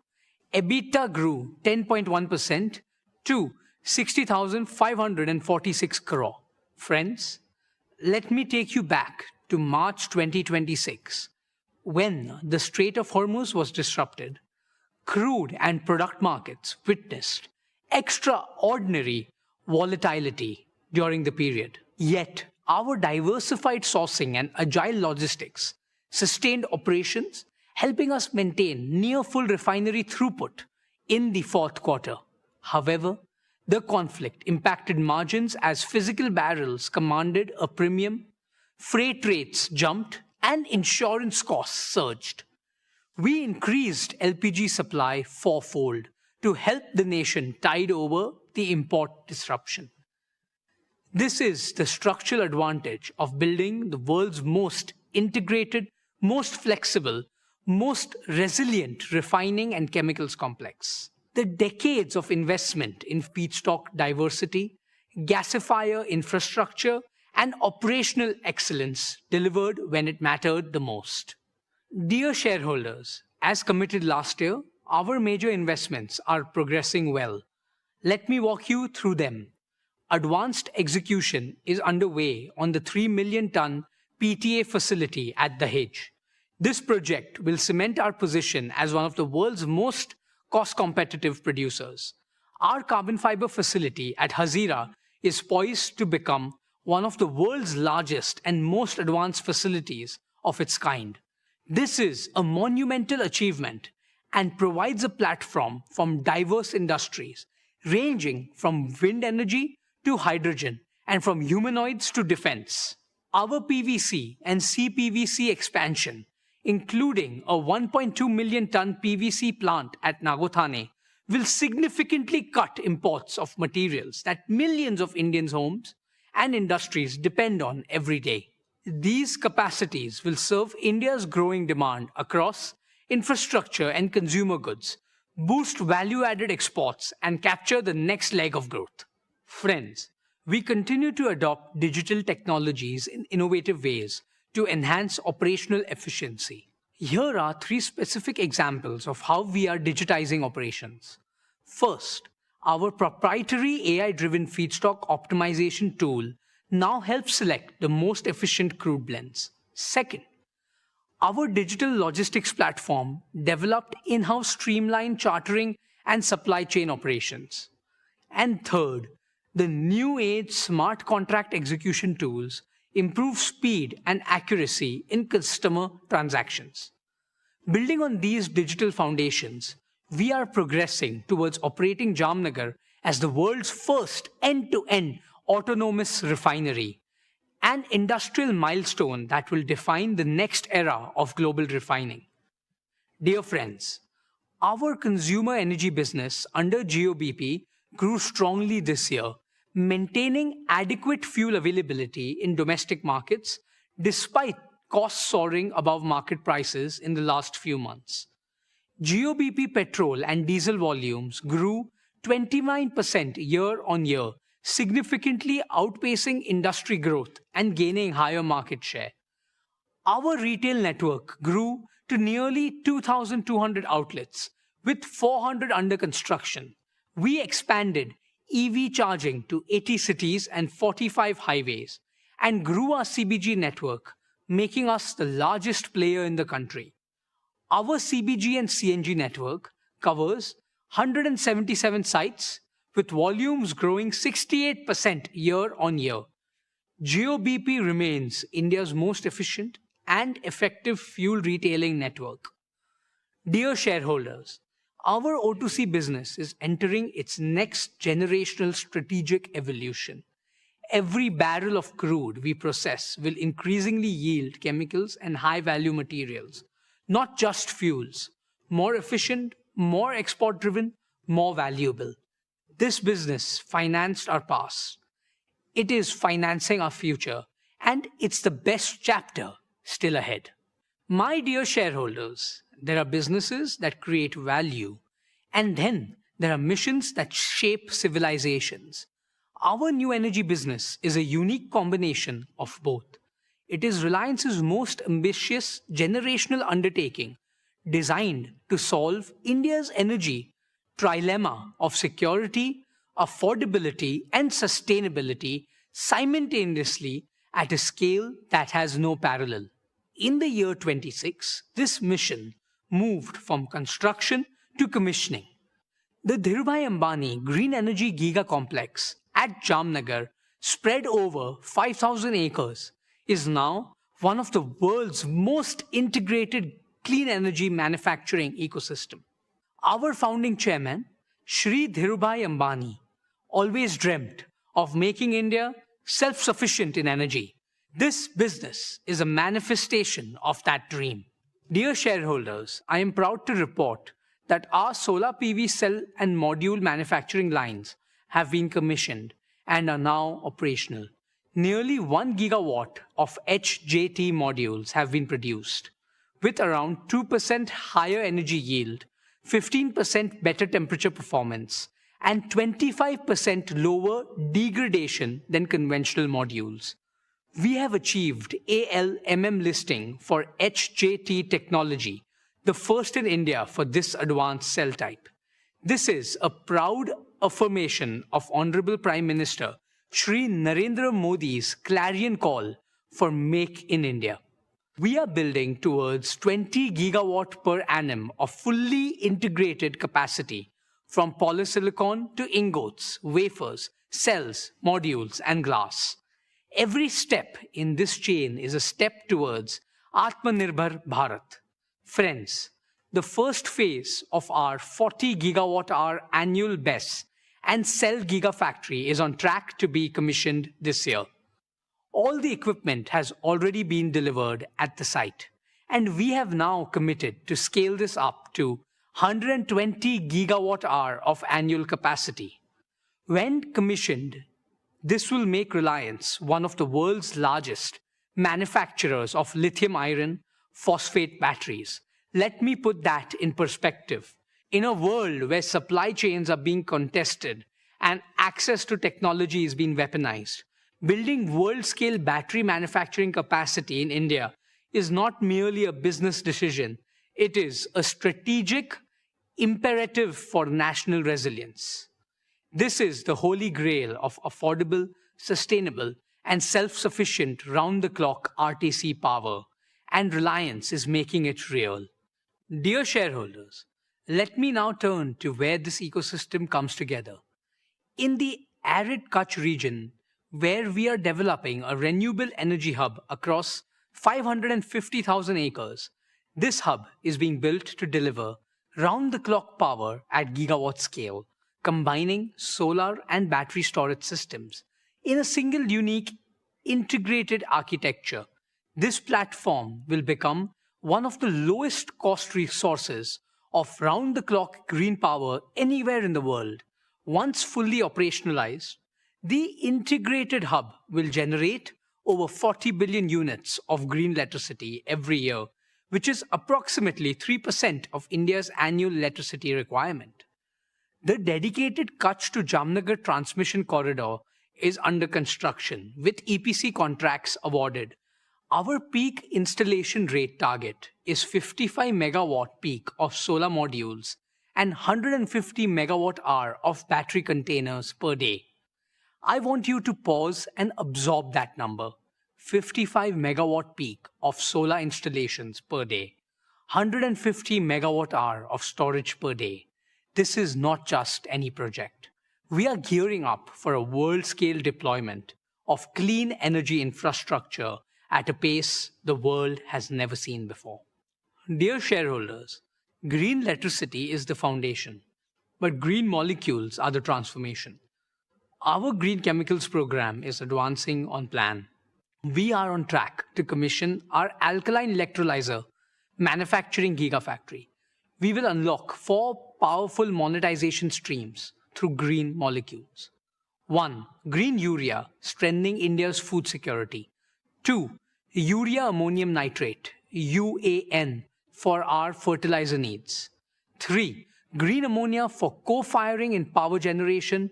EBITDA grew 10.1% to 60,546 crore. Friends, let me take you back to March 2026, when the Strait of Hormuz was disrupted. Crude and product markets witnessed extraordinary volatility during the period. Yet, our diversified sourcing and agile logistics sustained operations, helping us maintain near full refinery throughput in the fourth quarter. However, the conflict impacted margins as physical barrels commanded a premium, freight rates jumped, and insurance costs surged. We increased LPG supply fourfold to help the nation tide over the import disruption. This is the structural advantage of building the world's most integrated, most flexible, most resilient refining and chemicals complex. The decades of investment in feedstock diversity, gasifier infrastructure, and operational excellence delivered when it mattered the most. Dear shareholders, as committed last year, our major investments are progressing well. Let me walk you through them. Advanced execution is underway on the 3 million ton PTA facility at Dahej. This project will cement our position as one of the world's most cost-competitive producers. Our carbon fiber facility at Hazira is poised to become one of the world's largest and most advanced facilities of its kind. This is a monumental achievement and provides a platform from diverse industries, ranging from wind energy to hydrogen and from humanoids to defense. Our PVC and CPVC expansion, including a 1.2 million ton PVC plant at Nagothane, will significantly cut imports of materials that millions of Indian homes and industries depend on every day. These capacities will serve India's growing demand across infrastructure and consumer goods, boost value-added exports, and capture the next leg of growth. Friends, we continue to adopt digital technologies in innovative ways to enhance operational efficiency. Here are 3 specific examples of how we are digitizing operations. First, our proprietary AI-driven feedstock optimization tool now helps select the most efficient crude blends. Second, our digital logistics platform developed in-house streamlined chartering and supply chain operations. And third, the new age smart contract execution tools improve speed and accuracy in customer transactions. Building on these digital foundations, we are progressing towards operating Jamnagar as the world's first end-to-end autonomous refinery, an industrial milestone that will define the next era of global refining. Dear friends, our consumer energy business under Jio BP grew strongly this year, maintaining adequate fuel availability in domestic markets despite costs soaring above market prices in the last few months. Jio BP petrol and diesel volumes grew 29% year-on-year, significantly outpacing industry growth and gaining higher market share. Our retail network grew to nearly 2,200 outlets, with 400 under construction. We expanded EV charging to 80 cities and 45 highways, and grew our CBG network, making us the largest player in the country. Our CBG and CNG network covers 177 sites, with volumes growing 68% year-on-year. Jio BP remains India's most efficient and effective fuel retailing network. Dear shareholders, our O2C business is entering its next generational strategic evolution. Every barrel of crude we process will increasingly yield chemicals and high-value materials, not just fuels. More efficient, more export-driven, more valuable. This business financed our past. It is financing our future, and it's the best chapter still ahead. My dear shareholders, there are businesses that create value, and then there are missions that shape civilizations. Our new energy business is a unique combination of both. It is Reliance's most ambitious generational undertaking, designed to solve India's energy trilemma of security, affordability, and sustainability simultaneously at a scale that has no parallel. In the year 26, this mission moved from construction to commissioning. The Dhirubhai Ambani Green Energy Giga Complex at Jamnagar, spread over 5,000 acres, is now one of the world's most integrated clean energy manufacturing ecosystem. Our founding chairman, Shri Dhirubhai Ambani, always dreamt of making India self-sufficient in energy. This business is a manifestation of that dream. Dear shareholders, I am proud to report that our solar PV cell and module manufacturing lines have been commissioned and are now operational. Nearly 1 gigawatt of HJT modules have been produced, with around 2% higher energy yield, 15% better temperature performance, and 25% lower degradation than conventional modules. We have achieved ALMM listing for HJT technology, the first in India for this advanced cell type. This is a proud affirmation of Honorable Prime Minister Shri Narendra Modi's clarion call for Make in India. We are building towards 20 gigawatt per annum of fully integrated capacity from polysilicon to ingots, wafers, cells, modules, and glass. Every step in this chain is a step towards Atmanirbhar Bharat. Friends, the first phase of our 40 gigawatt-hour annual BESS and cell gigafactory is on track to be commissioned this year. All the equipment has already been delivered at the site, and we have now committed to scale this up to 120 gigawatt-hour of annual capacity. When commissioned, this will make Reliance one of the world's largest manufacturers of lithium iron phosphate batteries. Let me put that in perspective. In a world where supply chains are being contested and access to technology is being weaponized, building world-scale battery manufacturing capacity in India is not merely a business decision. It is a strategic imperative for national resilience. This is the holy grail of affordable, sustainable, and self-sufficient round-the-clock RTC power, and Reliance is making it real. Dear shareholders, let me now turn to where this ecosystem comes together. In the arid Kutch region, where we are developing a renewable energy hub across 550,000 acres, this hub is being built to deliver round-the-clock power at gigawatt scale, combining solar and battery storage systems in a single unique integrated architecture. This platform will become one of the lowest cost resources of round-the-clock green power anywhere in the world. Once fully operationalized, the integrated hub will generate over 40 billion units of green electricity every year, which is approximately 3% of India's annual electricity requirement. The dedicated Kutch to Jamnagar transmission corridor is under construction, with EPC contracts awarded. Our peak installation rate target is 55 megawatt peak of solar modules and 150 megawatt hour of battery containers per day. I want you to pause and absorb that number. 55 megawatt peak of solar installations per day, 150 megawatt hour of storage per day. This is not just any project. We are gearing up for a world-scale deployment of clean energy infrastructure at a pace the world has never seen before. Dear shareholders, green electricity is the foundation, but green molecules are the transformation. Our green chemicals program is advancing on plan. We are on track to commission our alkaline electrolyzer manufacturing gigafactory. We will unlock 4 powerful monetization streams through green molecules. 1. Green urea, strengthening India's food security. 2. Urea ammonium nitrate, UAN, for our fertilizer needs. 3. Green ammonia for co-firing in power generation,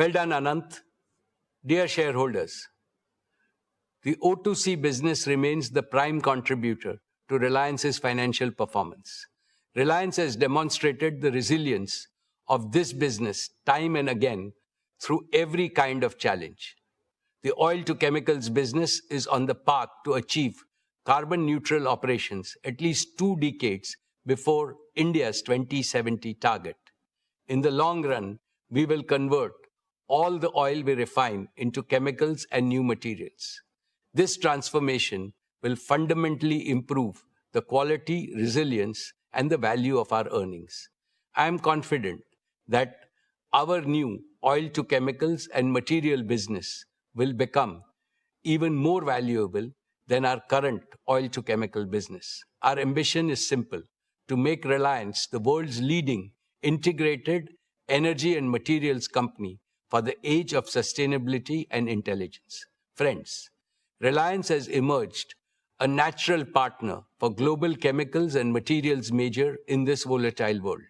Well done, Anant. Dear shareholders, the O2C business remains the prime contributor to Reliance's financial performance. Reliance has demonstrated the resilience of this business time and again through every kind of challenge. The oil to chemicals business is on the path to achieve carbon neutral operations at least 2 decades before India's 2070 target. In the long run, we will convert all the oil we refine into chemicals and new materials. This transformation will fundamentally improve the quality, resilience, and the value of our earnings. I am confident that our new oil to chemicals and material business will become even more valuable than our current oil to chemical business. Our ambition is simple: to make Reliance the world's leading integrated energy and materials company for the age of sustainability and intelligence. Friends, Reliance has emerged a natural partner for global chemicals and materials major in this volatile world.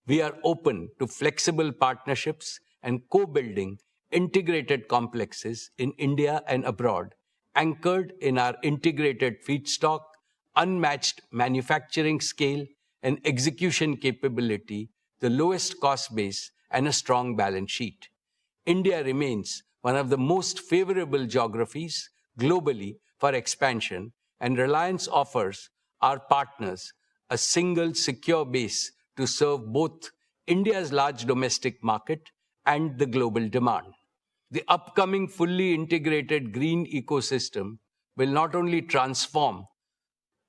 We are open to flexible partnerships and co-building integrated complexes in India and abroad, anchored in our integrated feedstock, unmatched manufacturing scale and execution capability, the lowest cost base, and a strong balance sheet. India remains one of the most favorable geographies globally for expansion, and Reliance offers our partners a single secure base to serve both India's large domestic market and the global demand. The upcoming fully integrated green ecosystem will not only transform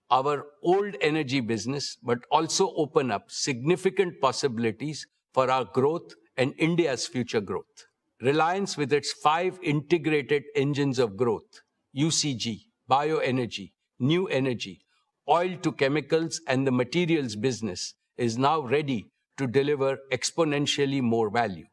our old energy business, but also open up significant possibilities for our growth and India's future growth. Reliance, with its 5 integrated engines of growth, UCG, bioenergy, new energy, oil to chemicals, and the materials business, is now ready to deliver exponentially more value.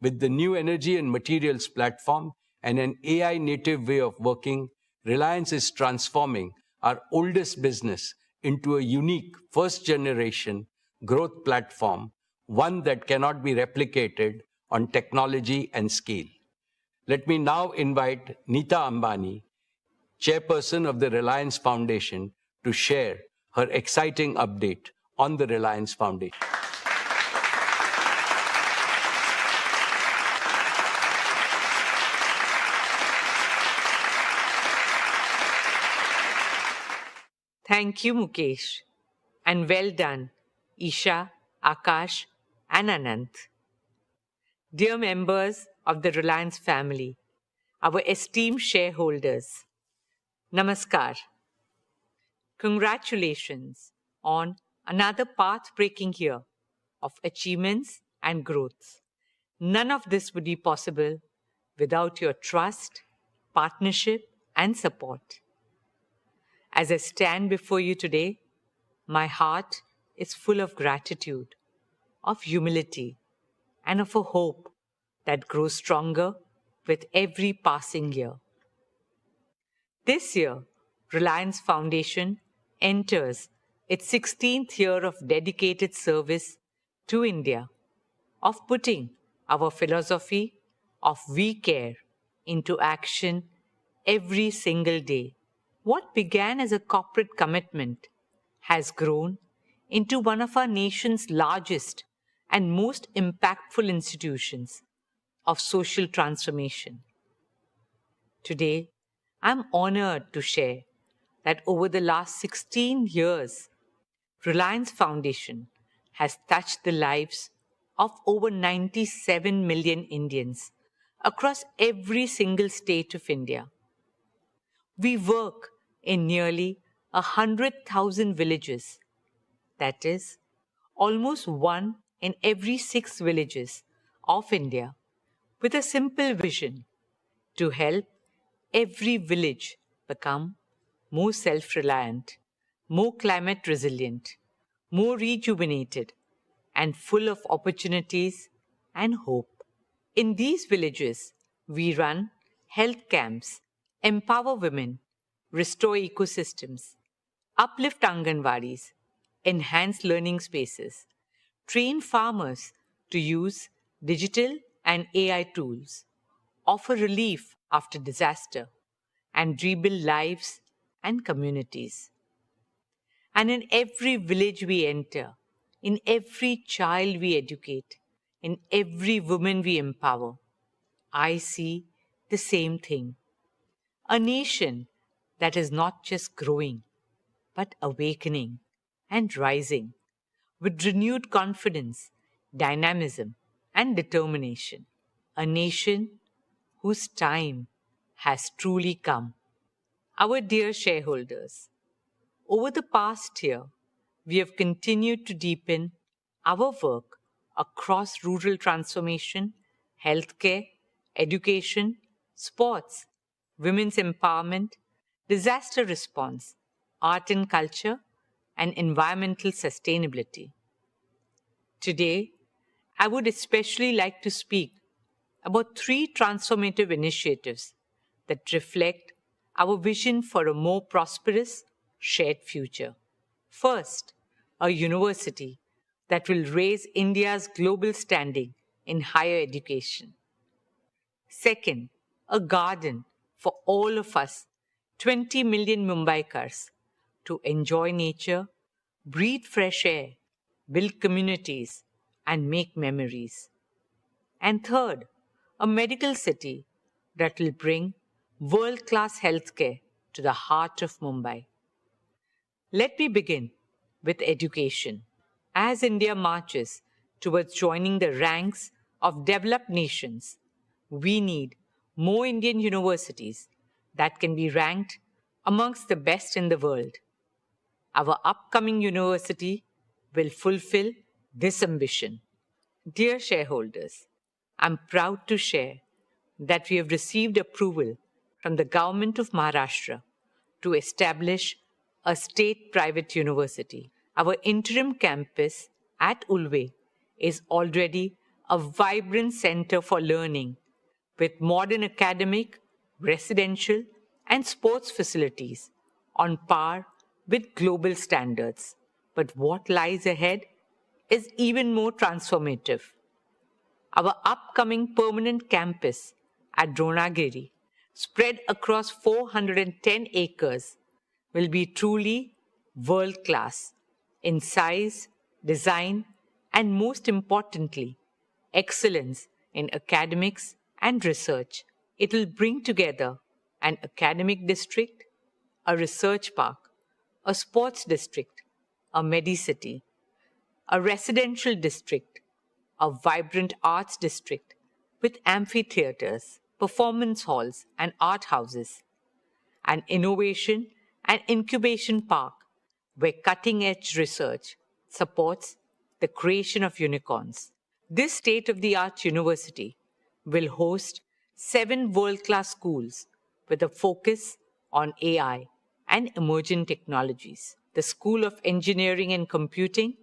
With the new energy and materials platform and an AI-native way of working, Reliance is transforming our oldest business into a unique first-generation growth platform, one that cannot be replicated on technology and scale. Let me now invite Neeta Ambani, chairperson of the Reliance Foundation, to share her exciting update on the Reliance Foundation. Thank you, Mukesh. And well done, Isha, Akash, and Anant. Dear members of the Reliance family, our esteemed shareholders, Namaskar. Congratulations on another path-breaking year of achievements and growth. None of this would be possible without your trust, partnership, and support. As I stand before you today, my heart is full of gratitude, of humility, and of a hope that grows stronger with every passing year. This year, Reliance Foundation enters its 16th year of dedicated service to India, of putting our philosophy of we care into action every single day. What began as a corporate commitment has grown into one of our nation's largest and most impactful institutions of social transformation. Today, I'm honored to share that over the last 16 years, Reliance Foundation has touched the lives of over 97 million Indians across every single state of India. We work in nearly 100,000 villages, that is, almost 1 in every 6 villages of India, with a simple vision to help every village become more self-reliant, more climate resilient, more rejuvenated, and full of opportunities and hope. In these villages, we run health camps, empower women, restore ecosystems, uplift Anganwadis, enhance learning spaces, train farmers to use digital and AI tools offer relief after disaster and rebuild lives and communities. And in every village we enter, in every child we educate, in every woman we empower, I see the same thing. A nation that is not just growing, but awakening and rising with renewed confidence, dynamism, and determination. A nation whose time has truly come. Our dear shareholders, over the past year, we have continued to deepen our work across rural transformation, healthcare, education, sports, women's empowerment, disaster response, art and culture, and environmental sustainability. Today, I would especially like to speak about 3 transformative initiatives that reflect our vision for a more prosperous, shared future. First, a university that will raise India's global standing in higher education. Second, a garden for all of us, 20 million Mumbaikars, to enjoy nature, breathe fresh air, build communities, and make memories. And third, a medical city that will bring world-class healthcare to the heart of Mumbai. Let me begin with education. As India marches towards joining the ranks of developed nations, we need more Indian universities that can be ranked amongst the best in the world. Our upcoming university will fulfill this ambition. Dear shareholders, I'm proud to share that we have received approval from the Government of Maharashtra to establish a state-private university. Our interim campus at Ulve is already a vibrant center for learning with modern academic, residential, and sports facilities on par with global standards. But what lies ahead is even more transformative. Our upcoming permanent campus at Dronagiri, spread across 410 acres, will be truly world-class in size, design, and most importantly, excellence in academics and research. It will bring together an academic district, a research park, a sports district, a medicity, a residential district, a vibrant arts district with amphitheaters, performance halls, and art houses, an innovation and incubation park where cutting-edge research supports the creation of unicorns. This state-of-the-art university will host 7 world-class schools with a focus on AI and emerging technologies. The School of Engineering and Computing,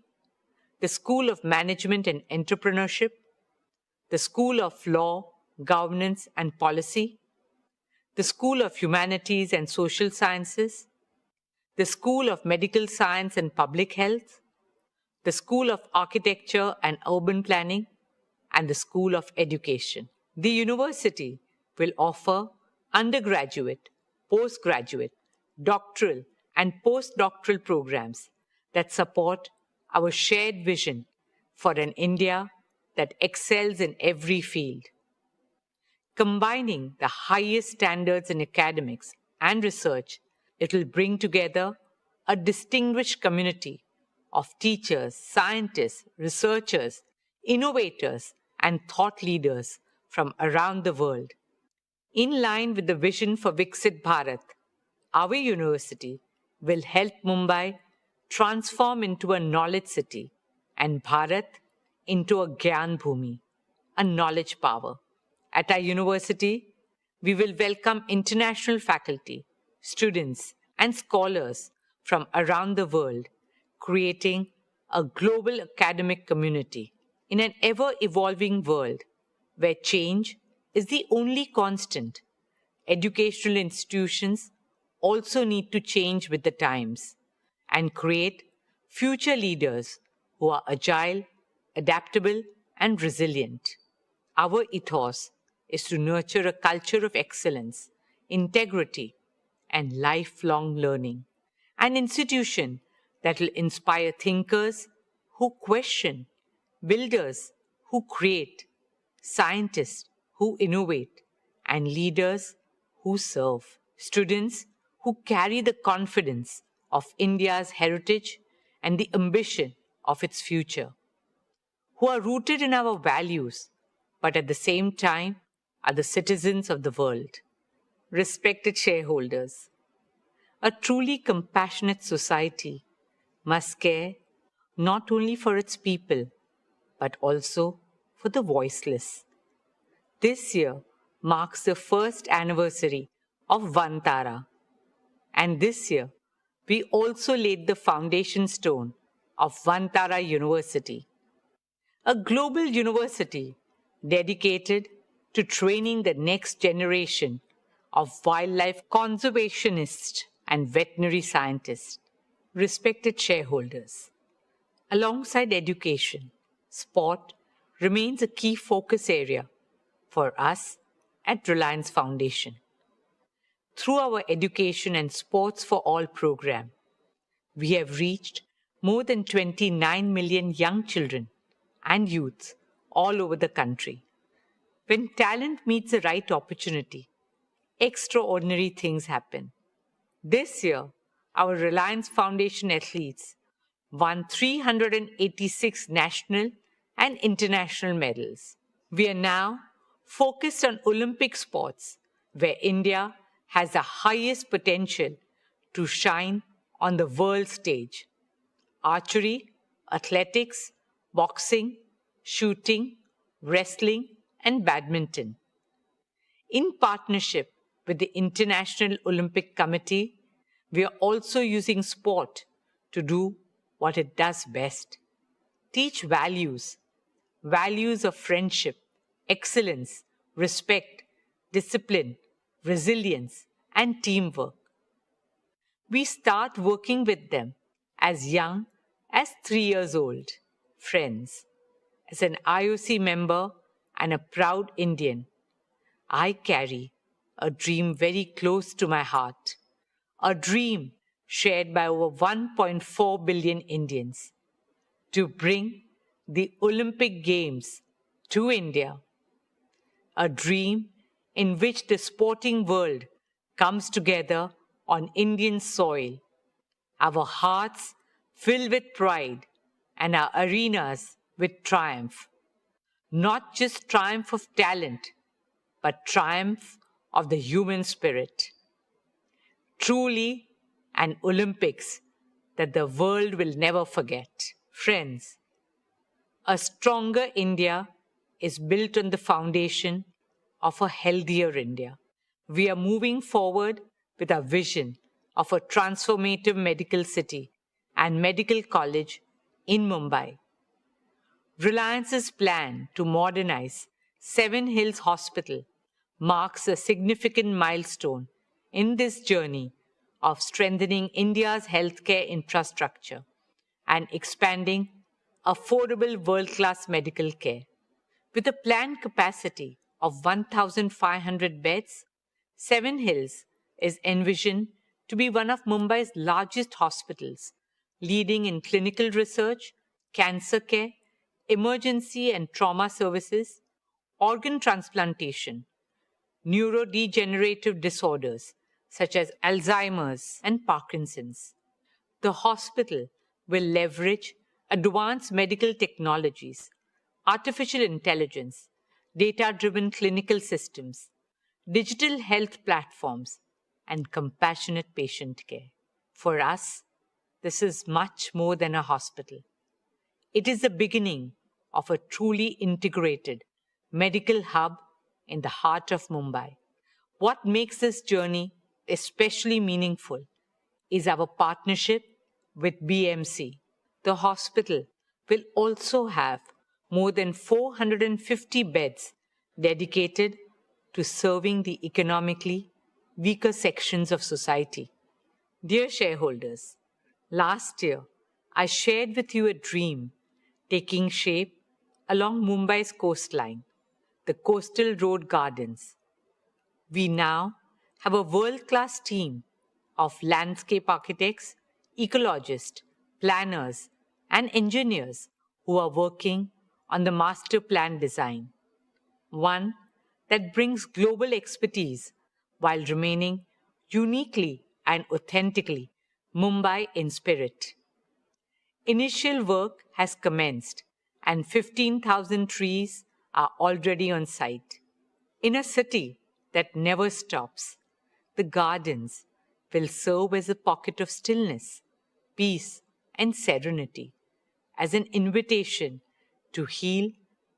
the School of Management and Entrepreneurship, the School of Law, Governance and Policy, the School of Humanities and Social Sciences, the School of Medical Science and Public Health, the School of Architecture and Urban Planning, and the School of Education. The university will offer undergraduate, postgraduate, doctoral, and postdoctoral programs that support our shared vision for an India that excels in every field. Combining the highest standards in academics and research, it will bring together a distinguished community of teachers, scientists, researchers, innovators, and thought leaders from around the world. In line with the vision for Viksit Bharat, our university will help Mumbai transform into a knowledge city and Bharat into a Gyan Bhumi, a knowledge power. At our university, we will welcome international faculty, students, and scholars from around the world, creating a global academic community. In an ever-evolving world where change is the only constant, educational institutions also need to change with the times and create future leaders who are agile, adaptable, and resilient. Our ethos is to nurture a culture of excellence, integrity, and lifelong learning. An institution that will inspire thinkers who question, builders who create, scientists who innovate, and leaders who serve. Students who carry the confidence of India's heritage and the ambition of its future. Who are rooted in our values, but at the same time are the citizens of the world. Respected shareholders, a truly compassionate society must care not only for its people, but also for the voiceless. This year marks the first anniversary of Vantara, and this year we also laid the foundation stone of Vantara University, a global university dedicated to training the next generation of wildlife conservationists and veterinary scientists. Respected shareholders, alongside education, sport remains a key focus area for us at Reliance Foundation. Through our Education and Sports for All program, we have reached more than 29 million young children and youths all over the country. When talent meets the right opportunity, extraordinary things happen. This year, our Reliance Foundation athletes won 386 national and international medals. We are now focused on Olympic sports, where India has the highest potential to shine on the world stage. Archery, athletics, boxing, shooting, wrestling, and badminton. In partnership with the International Olympic Committee, we are also using sport to do what it does best. Teach values of friendship, excellence, respect, discipline, resilience, and teamwork. We start working with them as young as 3 years old. Friends, as an IOC member and a proud Indian, I carry a dream very close to my heart, a dream shared by over 1.4 billion Indians, to bring the Olympic Games to India, a dream in which the sporting world comes together on Indian soil, our hearts filled with pride and our arenas with triumph. Not just triumph of talent, but triumph of the human spirit. Truly an Olympics that the world will never forget. Friends, a stronger India is built on the foundation of a healthier India. We are moving forward with our vision of a transformative medical city and medical college in Mumbai. Reliance's plan to modernize Seven Hills Hospital marks a significant milestone in this journey of strengthening India's healthcare infrastructure and expanding affordable world-class medical care. With a planned capacity of 1,500 beds, Seven Hills is envisioned to be one of Mumbai's largest hospitals, leading in clinical research, cancer care, emergency and trauma services, organ transplantation, neurodegenerative disorders such as Alzheimer's and Parkinson's. The hospital will leverage advanced medical technologies, artificial intelligence, data-driven clinical systems, digital health platforms, and compassionate patient care. For us, this is much more than a hospital. It is the beginning of a truly integrated medical hub in the heart of Mumbai. What makes this journey especially meaningful is our partnership with BMC. The hospital will also have more than 450 beds dedicated to serving the economically weaker sections of society. Dear shareholders, last year I shared with you a dream taking shape along Mumbai's coastline, the Coastal Road Gardens. We now have a world-class team of landscape architects, ecologists, planners, and engineers who are working on the master plan design, one that brings global expertise while remaining uniquely and authentically Mumbai in spirit. Initial work has commenced and 15,000 trees are already on site. In a city that never stops, the gardens will serve as a pocket of stillness, peace, and serenity, as an invitation to heal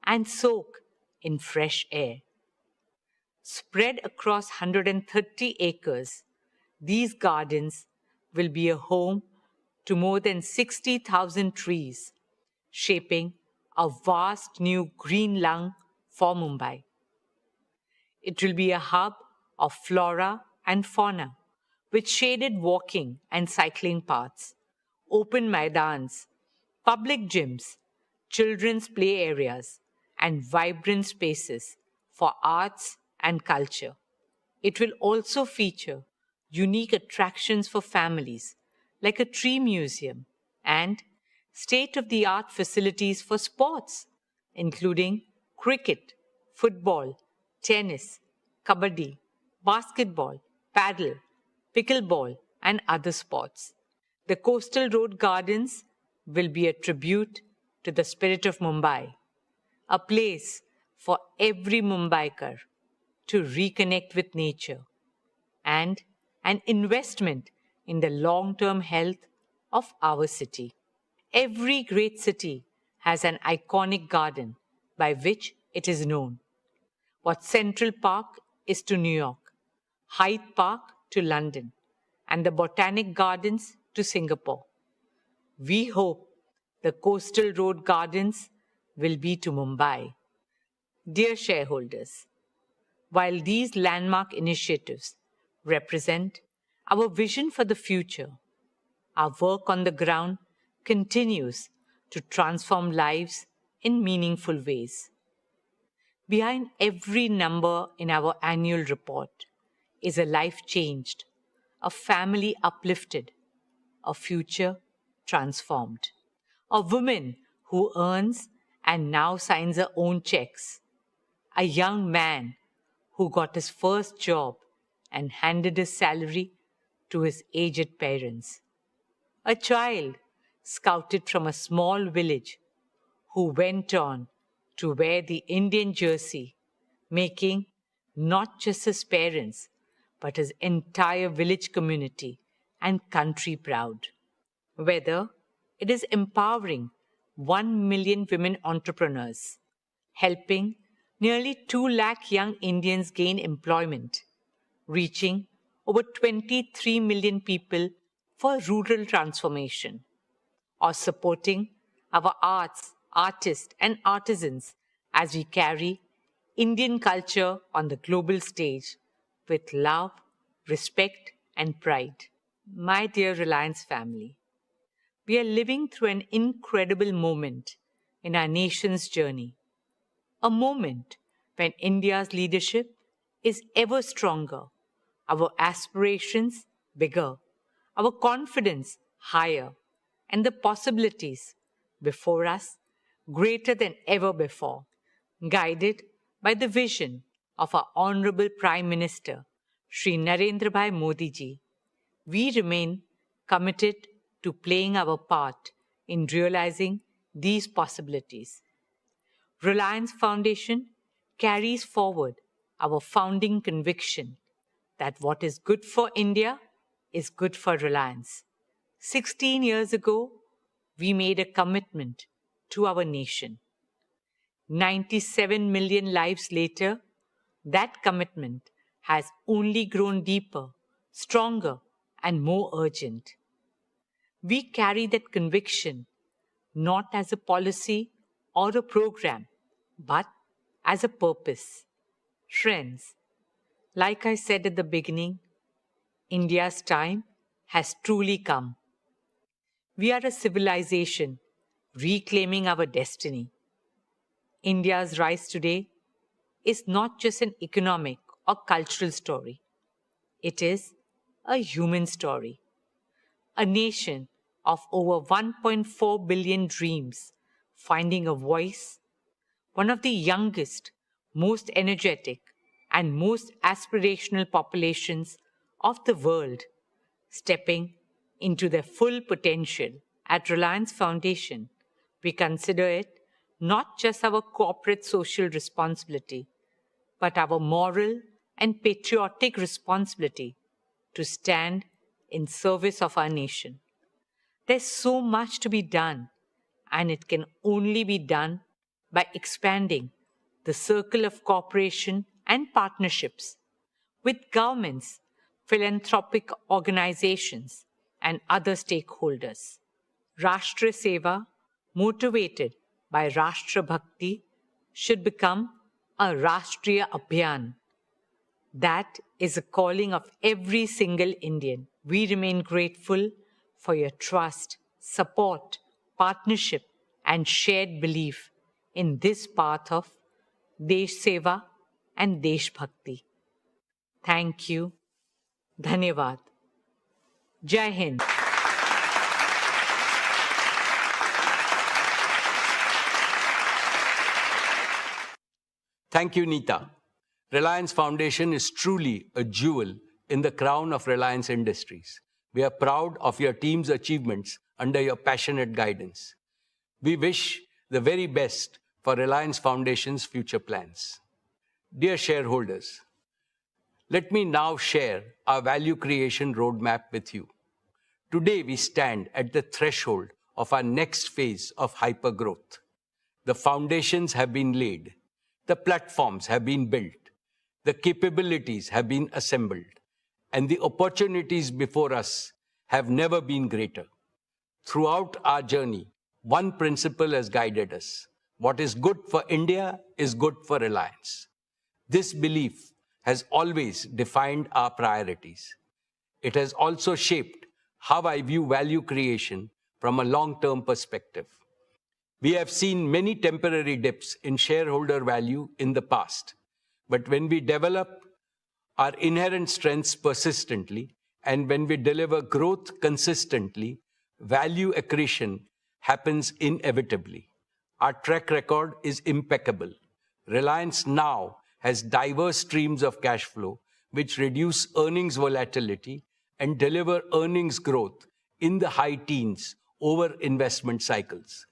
and soak in fresh air. Spread across 130 acres, these gardens will be a home to more than 60,000 trees, shaping a vast new green lung for Mumbai. It will be a hub of flora and fauna, with shaded walking and cycling paths, open maidans, public gyms, children's play areas, and vibrant spaces for arts and culture. It will also feature unique attractions for families, like a tree museum and state-of-the-art facilities for sports, including cricket, football, tennis, kabaddi, basketball, paddle, pickleball, and other sports. The Coastal Road Gardens will be a tribute to the spirit of Mumbai, a place for every Mumbaikar to reconnect with nature, and an investment in the long-term health of our city. Every great city has an iconic garden by which it is known. What Central Park is to New York, Hyde Park to London, and the Botanic Gardens to Singapore. We hope the Coastal Road Gardens will be to Mumbai. Dear shareholders, while these landmark initiatives represent our vision for the future, our work on the ground continues to transform lives in meaningful ways. Behind every number in our annual report is a life changed, a family uplifted, a future transformed, a woman who earns and now signs her own checks, a young man who got his first job and handed his salary to his aged parents, a child scouted from a small village who went on to wear the Indian jersey, making not just his parents, but his entire village community and country proud. Whether it is empowering 1 million women entrepreneurs, helping nearly 2 lakh young Indians gain employment, reaching over 23 million people for rural transformation, or supporting our arts, artists, and artisans as we carry Indian culture on the global stage with love, respect, and pride. My dear Reliance family, we are living through an incredible moment in our nation's journey, a moment when India's leadership is ever stronger, our aspirations bigger, our confidence higher, and the possibilities before us greater than ever before. Guided by the vision of our Honorable Prime Minister, Shri Narendra Bhai Modi ji, we remain committed to playing our part in realizing these possibilities. Reliance Foundation carries forward our founding conviction that what is good for India is good for Reliance. 16 years ago, we made a commitment to our nation. 97 million lives later, that commitment has only grown deeper, stronger, and more urgent. We carry that conviction not as a policy or a program, but as a purpose. Friends, like I said at the beginning, India's time has truly come. We are a civilization reclaiming our destiny. India's rise today is not just an economic or cultural story. It is a human story. A nation of over 1.4 billion dreams finding a voice, one of the youngest, most energetic, and most aspirational populations of the world, stepping into their full potential. At Reliance Foundation, we consider it not just our corporate social responsibility, but our moral and patriotic responsibility to stand in service of our nation. There's so much to be done, and it can only be done by expanding the circle of cooperation and partnerships with governments, philanthropic organizations, and other stakeholders. Rashtra Seva, motivated by Rashtra Bhakti, should become a Rashtriya Abhiyan. That is a calling of every single Indian. We remain grateful for your trust, support, partnership, and shared belief in this path of Desh Seva and Desh Bhakti. Thank you. Dhanyavad. Jai Hind. Thank you, Neeta. Reliance Foundation is truly a jewel in the crown of Reliance Industries. We are proud of your team's achievements under your passionate guidance. We wish the very best for Reliance Foundation's future plans. Dear shareholders, let me now share our value creation roadmap with you. Today, we stand at the threshold of our next phase of hypergrowth. The foundations have been laid. The platforms have been built. The capabilities have been assembled. And the opportunities before us have never been greater. Throughout our journey, one principle has guided us. What is good for India is good for Reliance. This belief has always defined our priorities. It has also shaped how I view value creation from a long-term perspective. We have seen many temporary dips in shareholder value in the past, but when we develop our inherent strengths persistently and when we deliver growth consistently, value accretion happens inevitably. Our track record is impeccable. Reliance now has diverse streams of cash flow which reduce earnings volatility and deliver earnings growth in the high teens over investment cycles.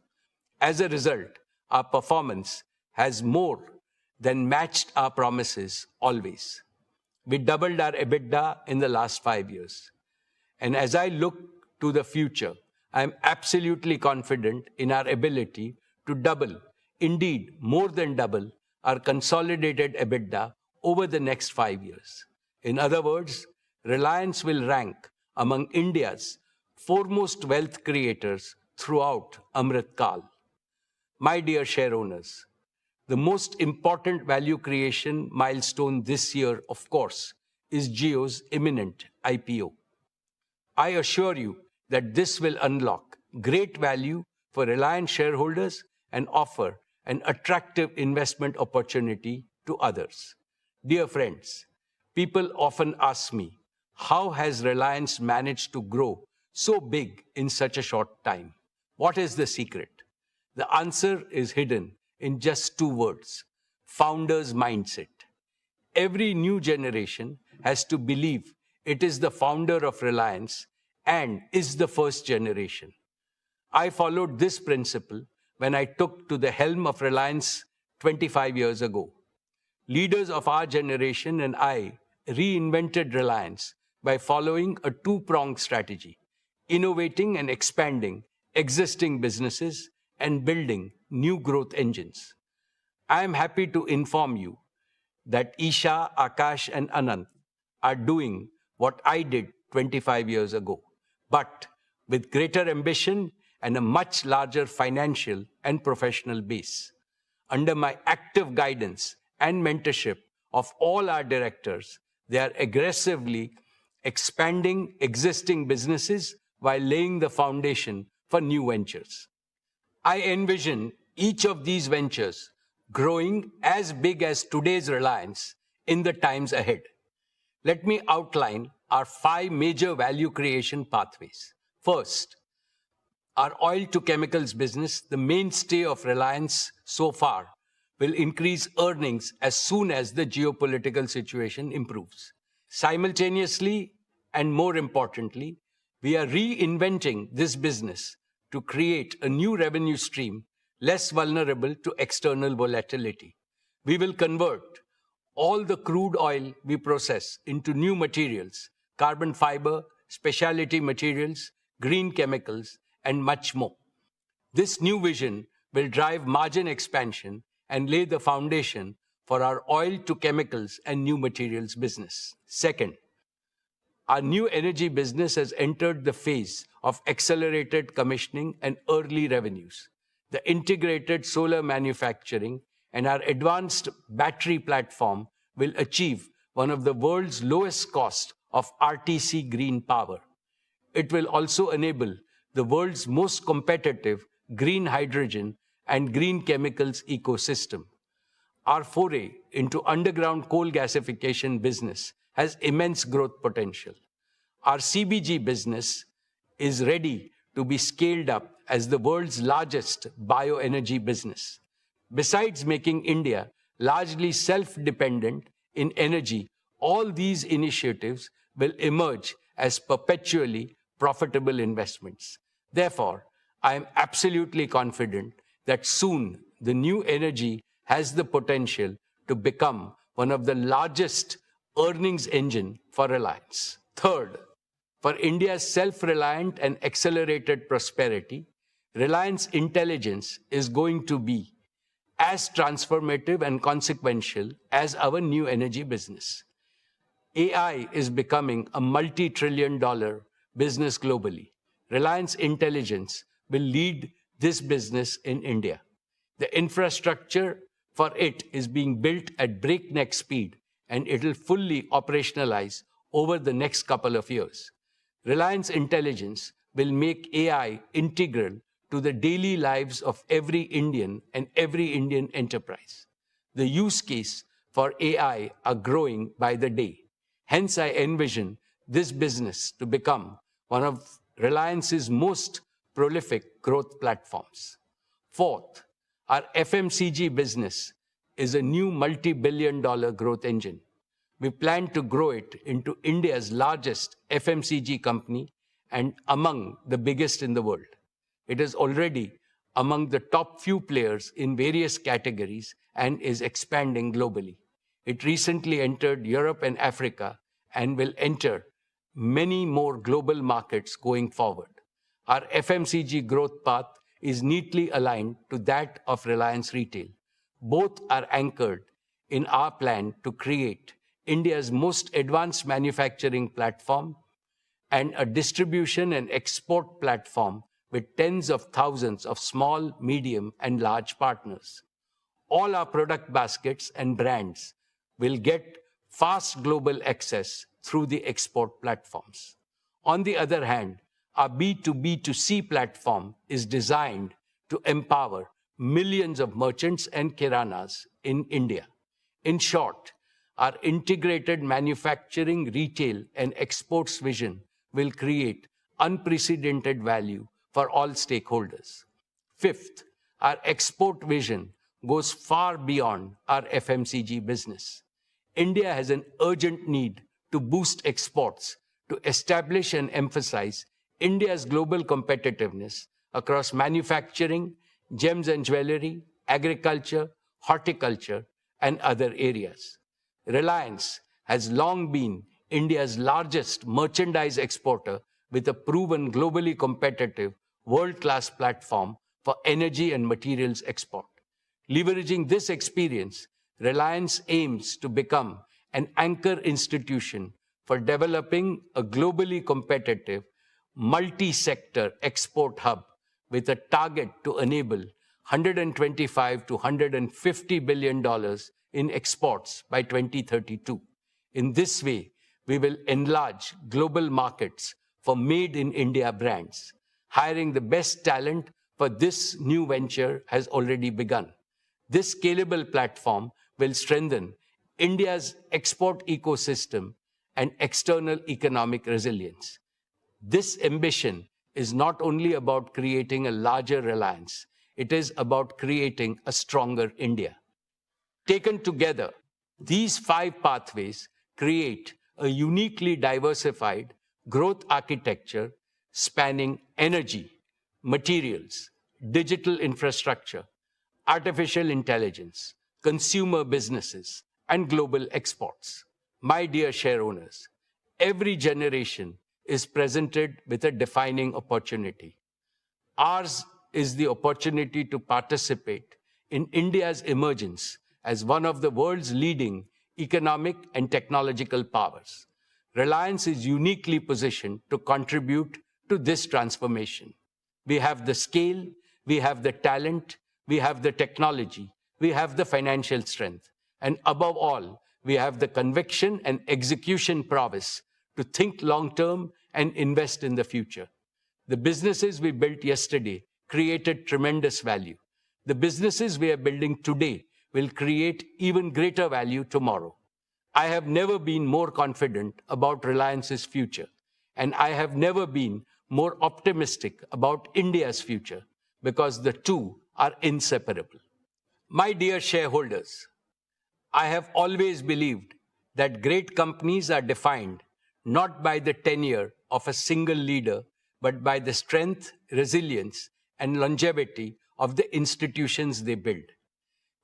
As a result, our performance has more than matched our promises always. We doubled our EBITDA in the last 5 years. And as I look to the future, I am absolutely confident in our ability to double, indeed more than double, our consolidated EBITDA over the next 5 years. In other words, Reliance will rank among India's foremost wealth creators throughout Amrit Kal. My dear shareowners, the most important value creation milestone this year, of course, is Jio's imminent IPO. I assure you that this will unlock great value for Reliance shareholders and offer an attractive investment opportunity to others. Dear friends, people often ask me, how has Reliance managed to grow so big in such a short time? What is the secret? The answer is hidden in just 2 words: founder's mindset. Every new generation has to believe it is the founder of Reliance and is the first generation. I followed this principle when I took to the helm of Reliance 25 years ago. Leaders of our generation and I reinvented Reliance by following a 2-pronged strategy: innovating and expanding existing businesses and building new growth engines. I am happy to inform you that Isha, Akash, and Anant are doing what I did 25 years ago, but with greater ambition and a much larger financial and professional base. Under my active guidance and mentorship of all our directors, they are aggressively expanding existing businesses while laying the foundation for new ventures. I envision each of these ventures growing as big as today's Reliance in the times ahead. Let me outline our 5 major value creation pathways. First, our oil to chemicals business, the mainstay of Reliance so far, will increase earnings as soon as the geopolitical situation improves. Simultaneously, and more importantly, we are reinventing this business to create a new revenue stream less vulnerable to external volatility. We will convert all the crude oil we process into new materials, carbon fiber, specialty materials, green chemicals, and much more. This new vision will drive margin expansion and lay the foundation for our oil to chemicals and new materials business. Second, our new energy business has entered the phase of accelerated commissioning and early revenues. The integrated solar manufacturing and our advanced battery platform will achieve one of the world's lowest cost of RTC green power. It will also enable the world's most competitive green hydrogen and green chemicals ecosystem. Our foray into underground coal gasification business has immense growth potential. Our CBG business is ready to be scaled up as the world's largest bioenergy business. Besides making India largely self-dependent in energy, all these initiatives will emerge as perpetually profitable investments. Therefore, I am absolutely confident that soon the new energy has the potential to become one of the largest earnings engine for Reliance. Third, for India's self-reliant and accelerated prosperity, Reliance Intelligence is going to be as transformative and consequential as our new energy business. AI is becoming a multi-trillion-dollar business globally. Reliance Intelligence will lead this business in India. The infrastructure for it is being built at breakneck speed, and it will fully operationalize over the next couple of years. Reliance Intelligence will make AI integral to the daily lives of every Indian and every Indian enterprise. The use case for AI are growing by the day. Hence, I envision this business to become one of Reliance's most prolific growth platforms. Fourth, our FMCG business is a new multi-billion-dollar growth engine. We plan to grow it into India's largest FMCG company and among the biggest in the world. It is already among the top few players in various categories and is expanding globally. It recently entered Europe and Africa and will enter many more global markets going forward. Our FMCG growth path is neatly aligned to that of Reliance Retail. Both are anchored in our plan to create India's most advanced manufacturing platform and a distribution and export platform with tens of thousands of small, medium, and large partners. All our product baskets and brands will get fast global access through the export platforms. On the other hand, our B2B2C platform is designed to empower millions of merchants and kiranas in India. In short, our integrated manufacturing, retail, and exports vision will create unprecedented value for all stakeholders. Fifth, our export vision goes far beyond our FMCG business. India has an urgent need to boost exports to establish and emphasize India's global competitiveness across manufacturing, gems and jewelry, agriculture, horticulture, and other areas. Reliance has long been India's largest merchandise exporter with a proven globally competitive world-class platform for energy and materials export. Leveraging this experience, Reliance aims to become an anchor institution for developing a globally competitive, multi-sector export hub with a target to enable $125 to $150 billion in exports by 2032. In this way, we will enlarge global markets for made-in-India brands. Hiring the best talent for this new venture has already begun. This scalable platform will strengthen India's export ecosystem and external economic resilience. This ambition is not only about creating a larger Reliance, it is about creating a stronger India. Taken together, these 5 pathways create a uniquely diversified growth architecture spanning energy, materials, digital infrastructure, artificial intelligence, consumer businesses, and global exports. My dear shareowners, every generation is presented with a defining opportunity. Ours is the opportunity to participate in India's emergence as one of the world's leading economic and technological powers. Reliance is uniquely positioned to contribute to this transformation. We have the scale, we have the talent, we have the technology, we have the financial strength, and above all, we have the conviction and execution prowess to think long-term and invest in the future. The businesses we built yesterday created tremendous value. The businesses we are building today will create even greater value tomorrow. I have never been more confident about Reliance's future, and I have never been more optimistic about India's future, because the two are inseparable. My dear shareholders, I have always believed that great companies are defined not by the tenure of a single leader, but by the strength, resilience, and longevity of the institutions they build.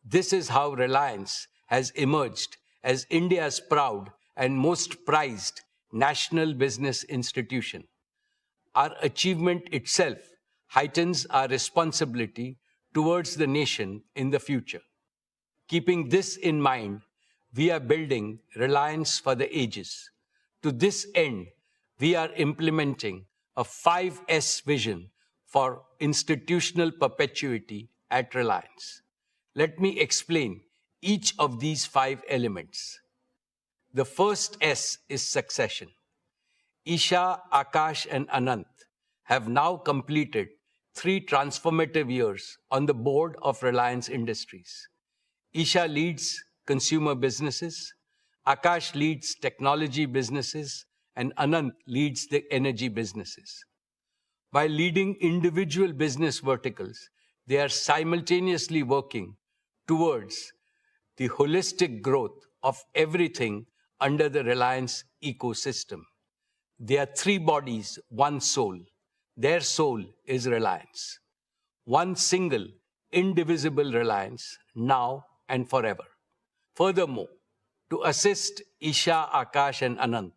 This is how Reliance has emerged as India's proud and most prized national business institution. Our achievement itself heightens our responsibility towards the nation in the future. Keeping this in mind, we are building Reliance for the ages. To this end, we are implementing a 5S vision for institutional perpetuity at Reliance. Let me explain each of these 5 elements. The first S is succession. Isha, Akash, and Anant have now completed 3 transformative years on the board of Reliance Industries. Isha leads consumer businesses, Akash leads technology businesses, and Anant leads the energy businesses. By leading individual business verticals, they are simultaneously working towards the holistic growth of everything under the Reliance ecosystem. They are 3 bodies, 1 soul. Their soul is Reliance. One single, indivisible Reliance, now and forever. Furthermore, to assist Isha, Akash, and Anant,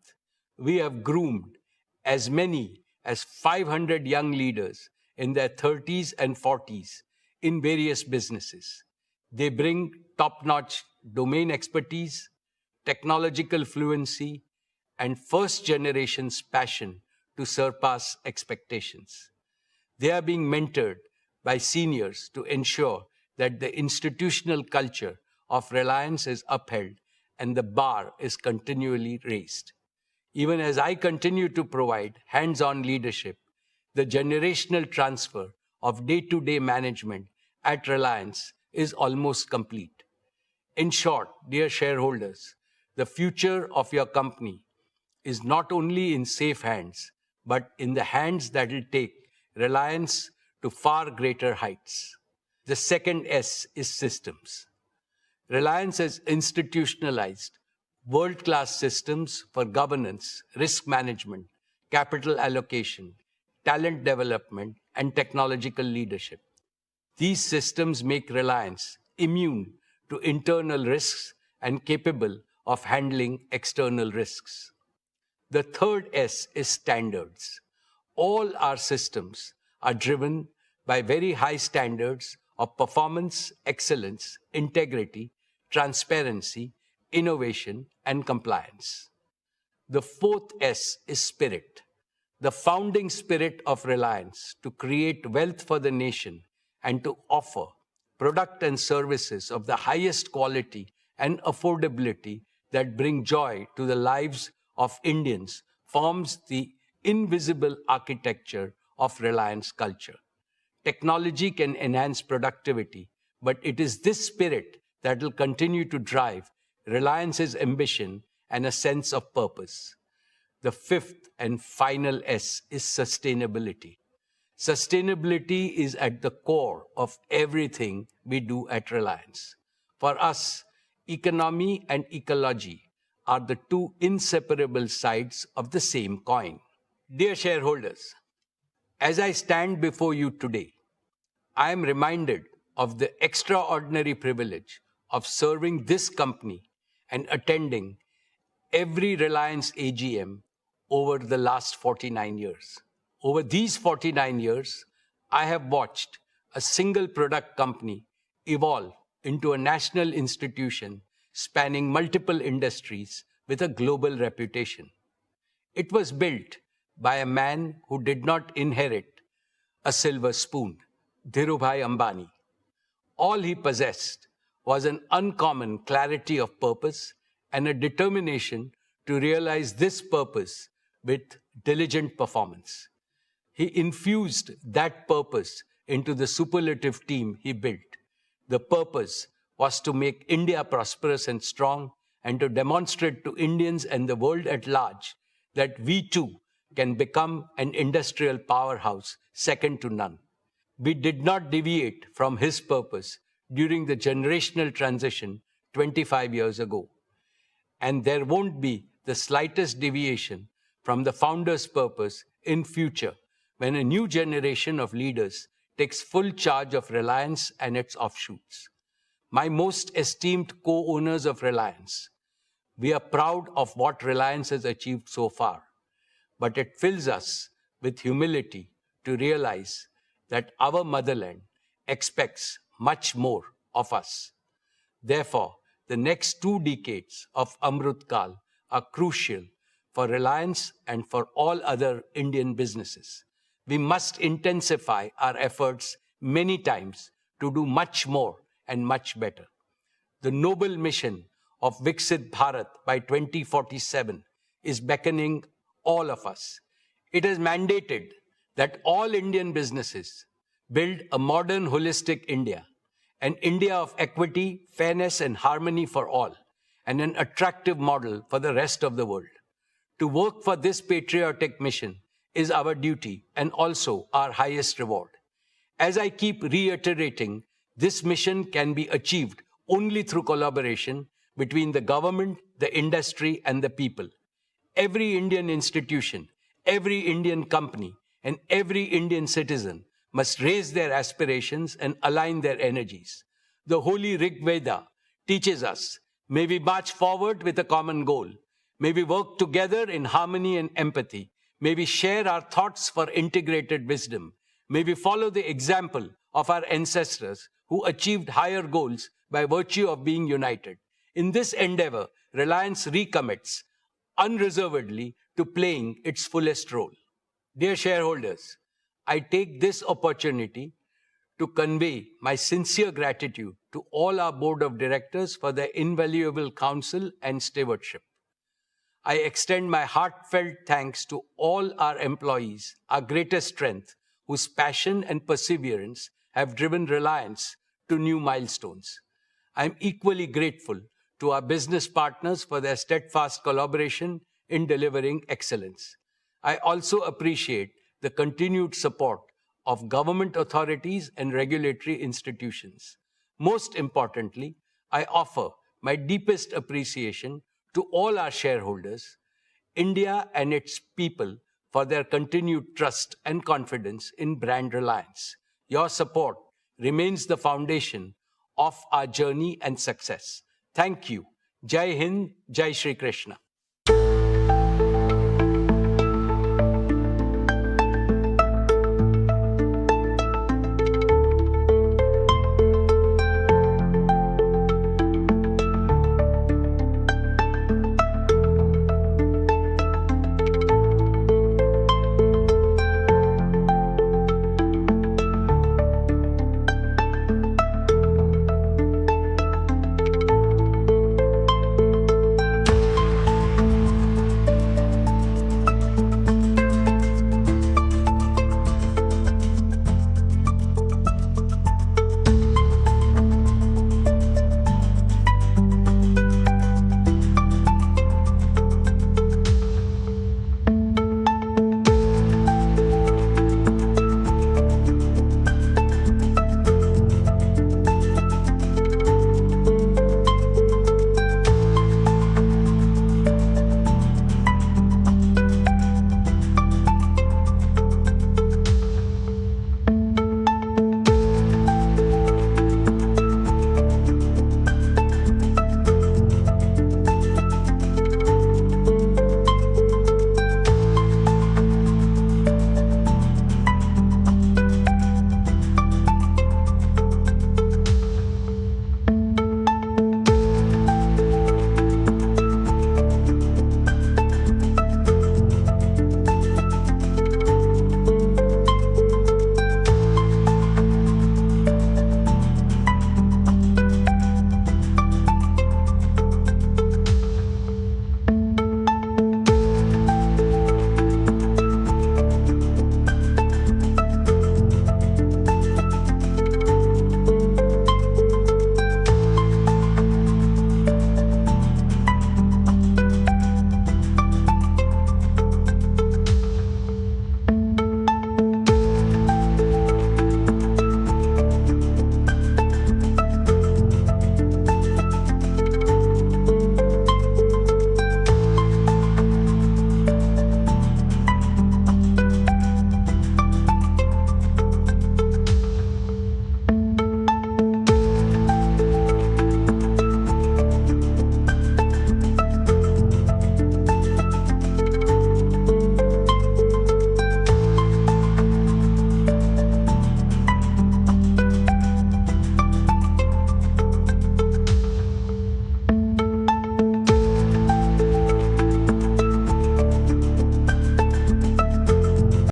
we have groomed as many as 500 young leaders in their 30s and 40s in various businesses. They bring top-notch domain expertise, technological fluency, and first-generation's passion to surpass expectations. They are being mentored by seniors to ensure that the institutional culture of Reliance is upheld and the bar is continually raised. Even as I continue to provide hands-on leadership, the generational transfer of day-to-day management at Reliance is almost complete. In short, dear shareholders, the future of your company is not only in safe hands, but in the hands that will take Reliance to far greater heights. The second S is systems. Reliance has institutionalized world-class systems for governance, risk management, capital allocation, talent development, and technological leadership. These systems make Reliance immune to internal risks and capable of handling external risks. The third S is standards. All our systems are driven by very high standards of performance, excellence, integrity, transparency, innovation, and compliance. The fourth S is spirit. The founding spirit of Reliance to create wealth for the nation and to offer product and services of the highest quality and affordability that bring joy to the lives of Indians forms the invisible architecture of Reliance culture. Technology can enhance productivity, but it is this spirit that will continue to drive Reliance's ambition and a sense of purpose. The fifth and final S is sustainability. Sustainability is at the core of everything we do at Reliance. For us, economy and ecology are the two inseparable sides of the same coin. Dear shareholders, as I stand before you today, I am reminded of the extraordinary privilege of serving this company and attending every Reliance AGM over the last 49 years. Over these 49 years, I have watched a single product company evolve into a national institution spanning multiple industries with a global reputation. It was built by a man who did not inherit a silver spoon, Dhirubhai Ambani. All he possessed was an uncommon clarity of purpose and a determination to realize this purpose with diligent performance. He infused that purpose into the superlative team he built. The purpose was to make India prosperous and strong and to demonstrate to Indians and the world at large that we too can become an industrial powerhouse second to none. We did not deviate from his purpose during the generational transition 25 years ago. And there won't be the slightest deviation from the founder's purpose in future when a new generation of leaders takes full charge of Reliance and its offshoots. My most esteemed co-owners of Reliance, we are proud of what Reliance has achieved so far, but it fills us with humility to realize that our motherland expects much more of us. Therefore, the next 2 decades of Amrut Kal are crucial for Reliance and for all other Indian businesses. We must intensify our efforts many times to do much more and much better. The noble mission of Viksit Bharat by 2047 is beckoning all of us. It has mandated that all Indian businesses build a modern, holistic India, an India of equity, fairness, and harmony for all, and an attractive model for the rest of the world. To work for this patriotic mission is our duty and also our highest reward. As I keep reiterating, this mission can be achieved only through collaboration between the government, the industry, and the people. Every Indian institution, every Indian company, and every Indian citizen must raise their aspirations and align their energies. The holy Rig Veda teaches us, may we march forward with a common goal. May we work together in harmony and empathy. May we share our thoughts for integrated wisdom. May we follow the example of our ancestors who achieved higher goals by virtue of being united. In this endeavor, Reliance recommits unreservedly to playing its fullest role. Dear shareholders, I take this opportunity to convey my sincere gratitude to all our board of directors for their invaluable counsel and stewardship. I extend my heartfelt thanks to all our employees, our greatest strength, whose passion and perseverance have driven Reliance to new milestones. I am equally grateful to our business partners for their steadfast collaboration in delivering excellence. I also appreciate the continued support of government authorities and regulatory institutions. Most importantly, I offer my deepest appreciation to all our shareholders, India and its people, for their continued trust and confidence in brand Reliance. Your support remains the foundation of our journey and success. Thank you. Jai Hind, Jai Shri Krishna.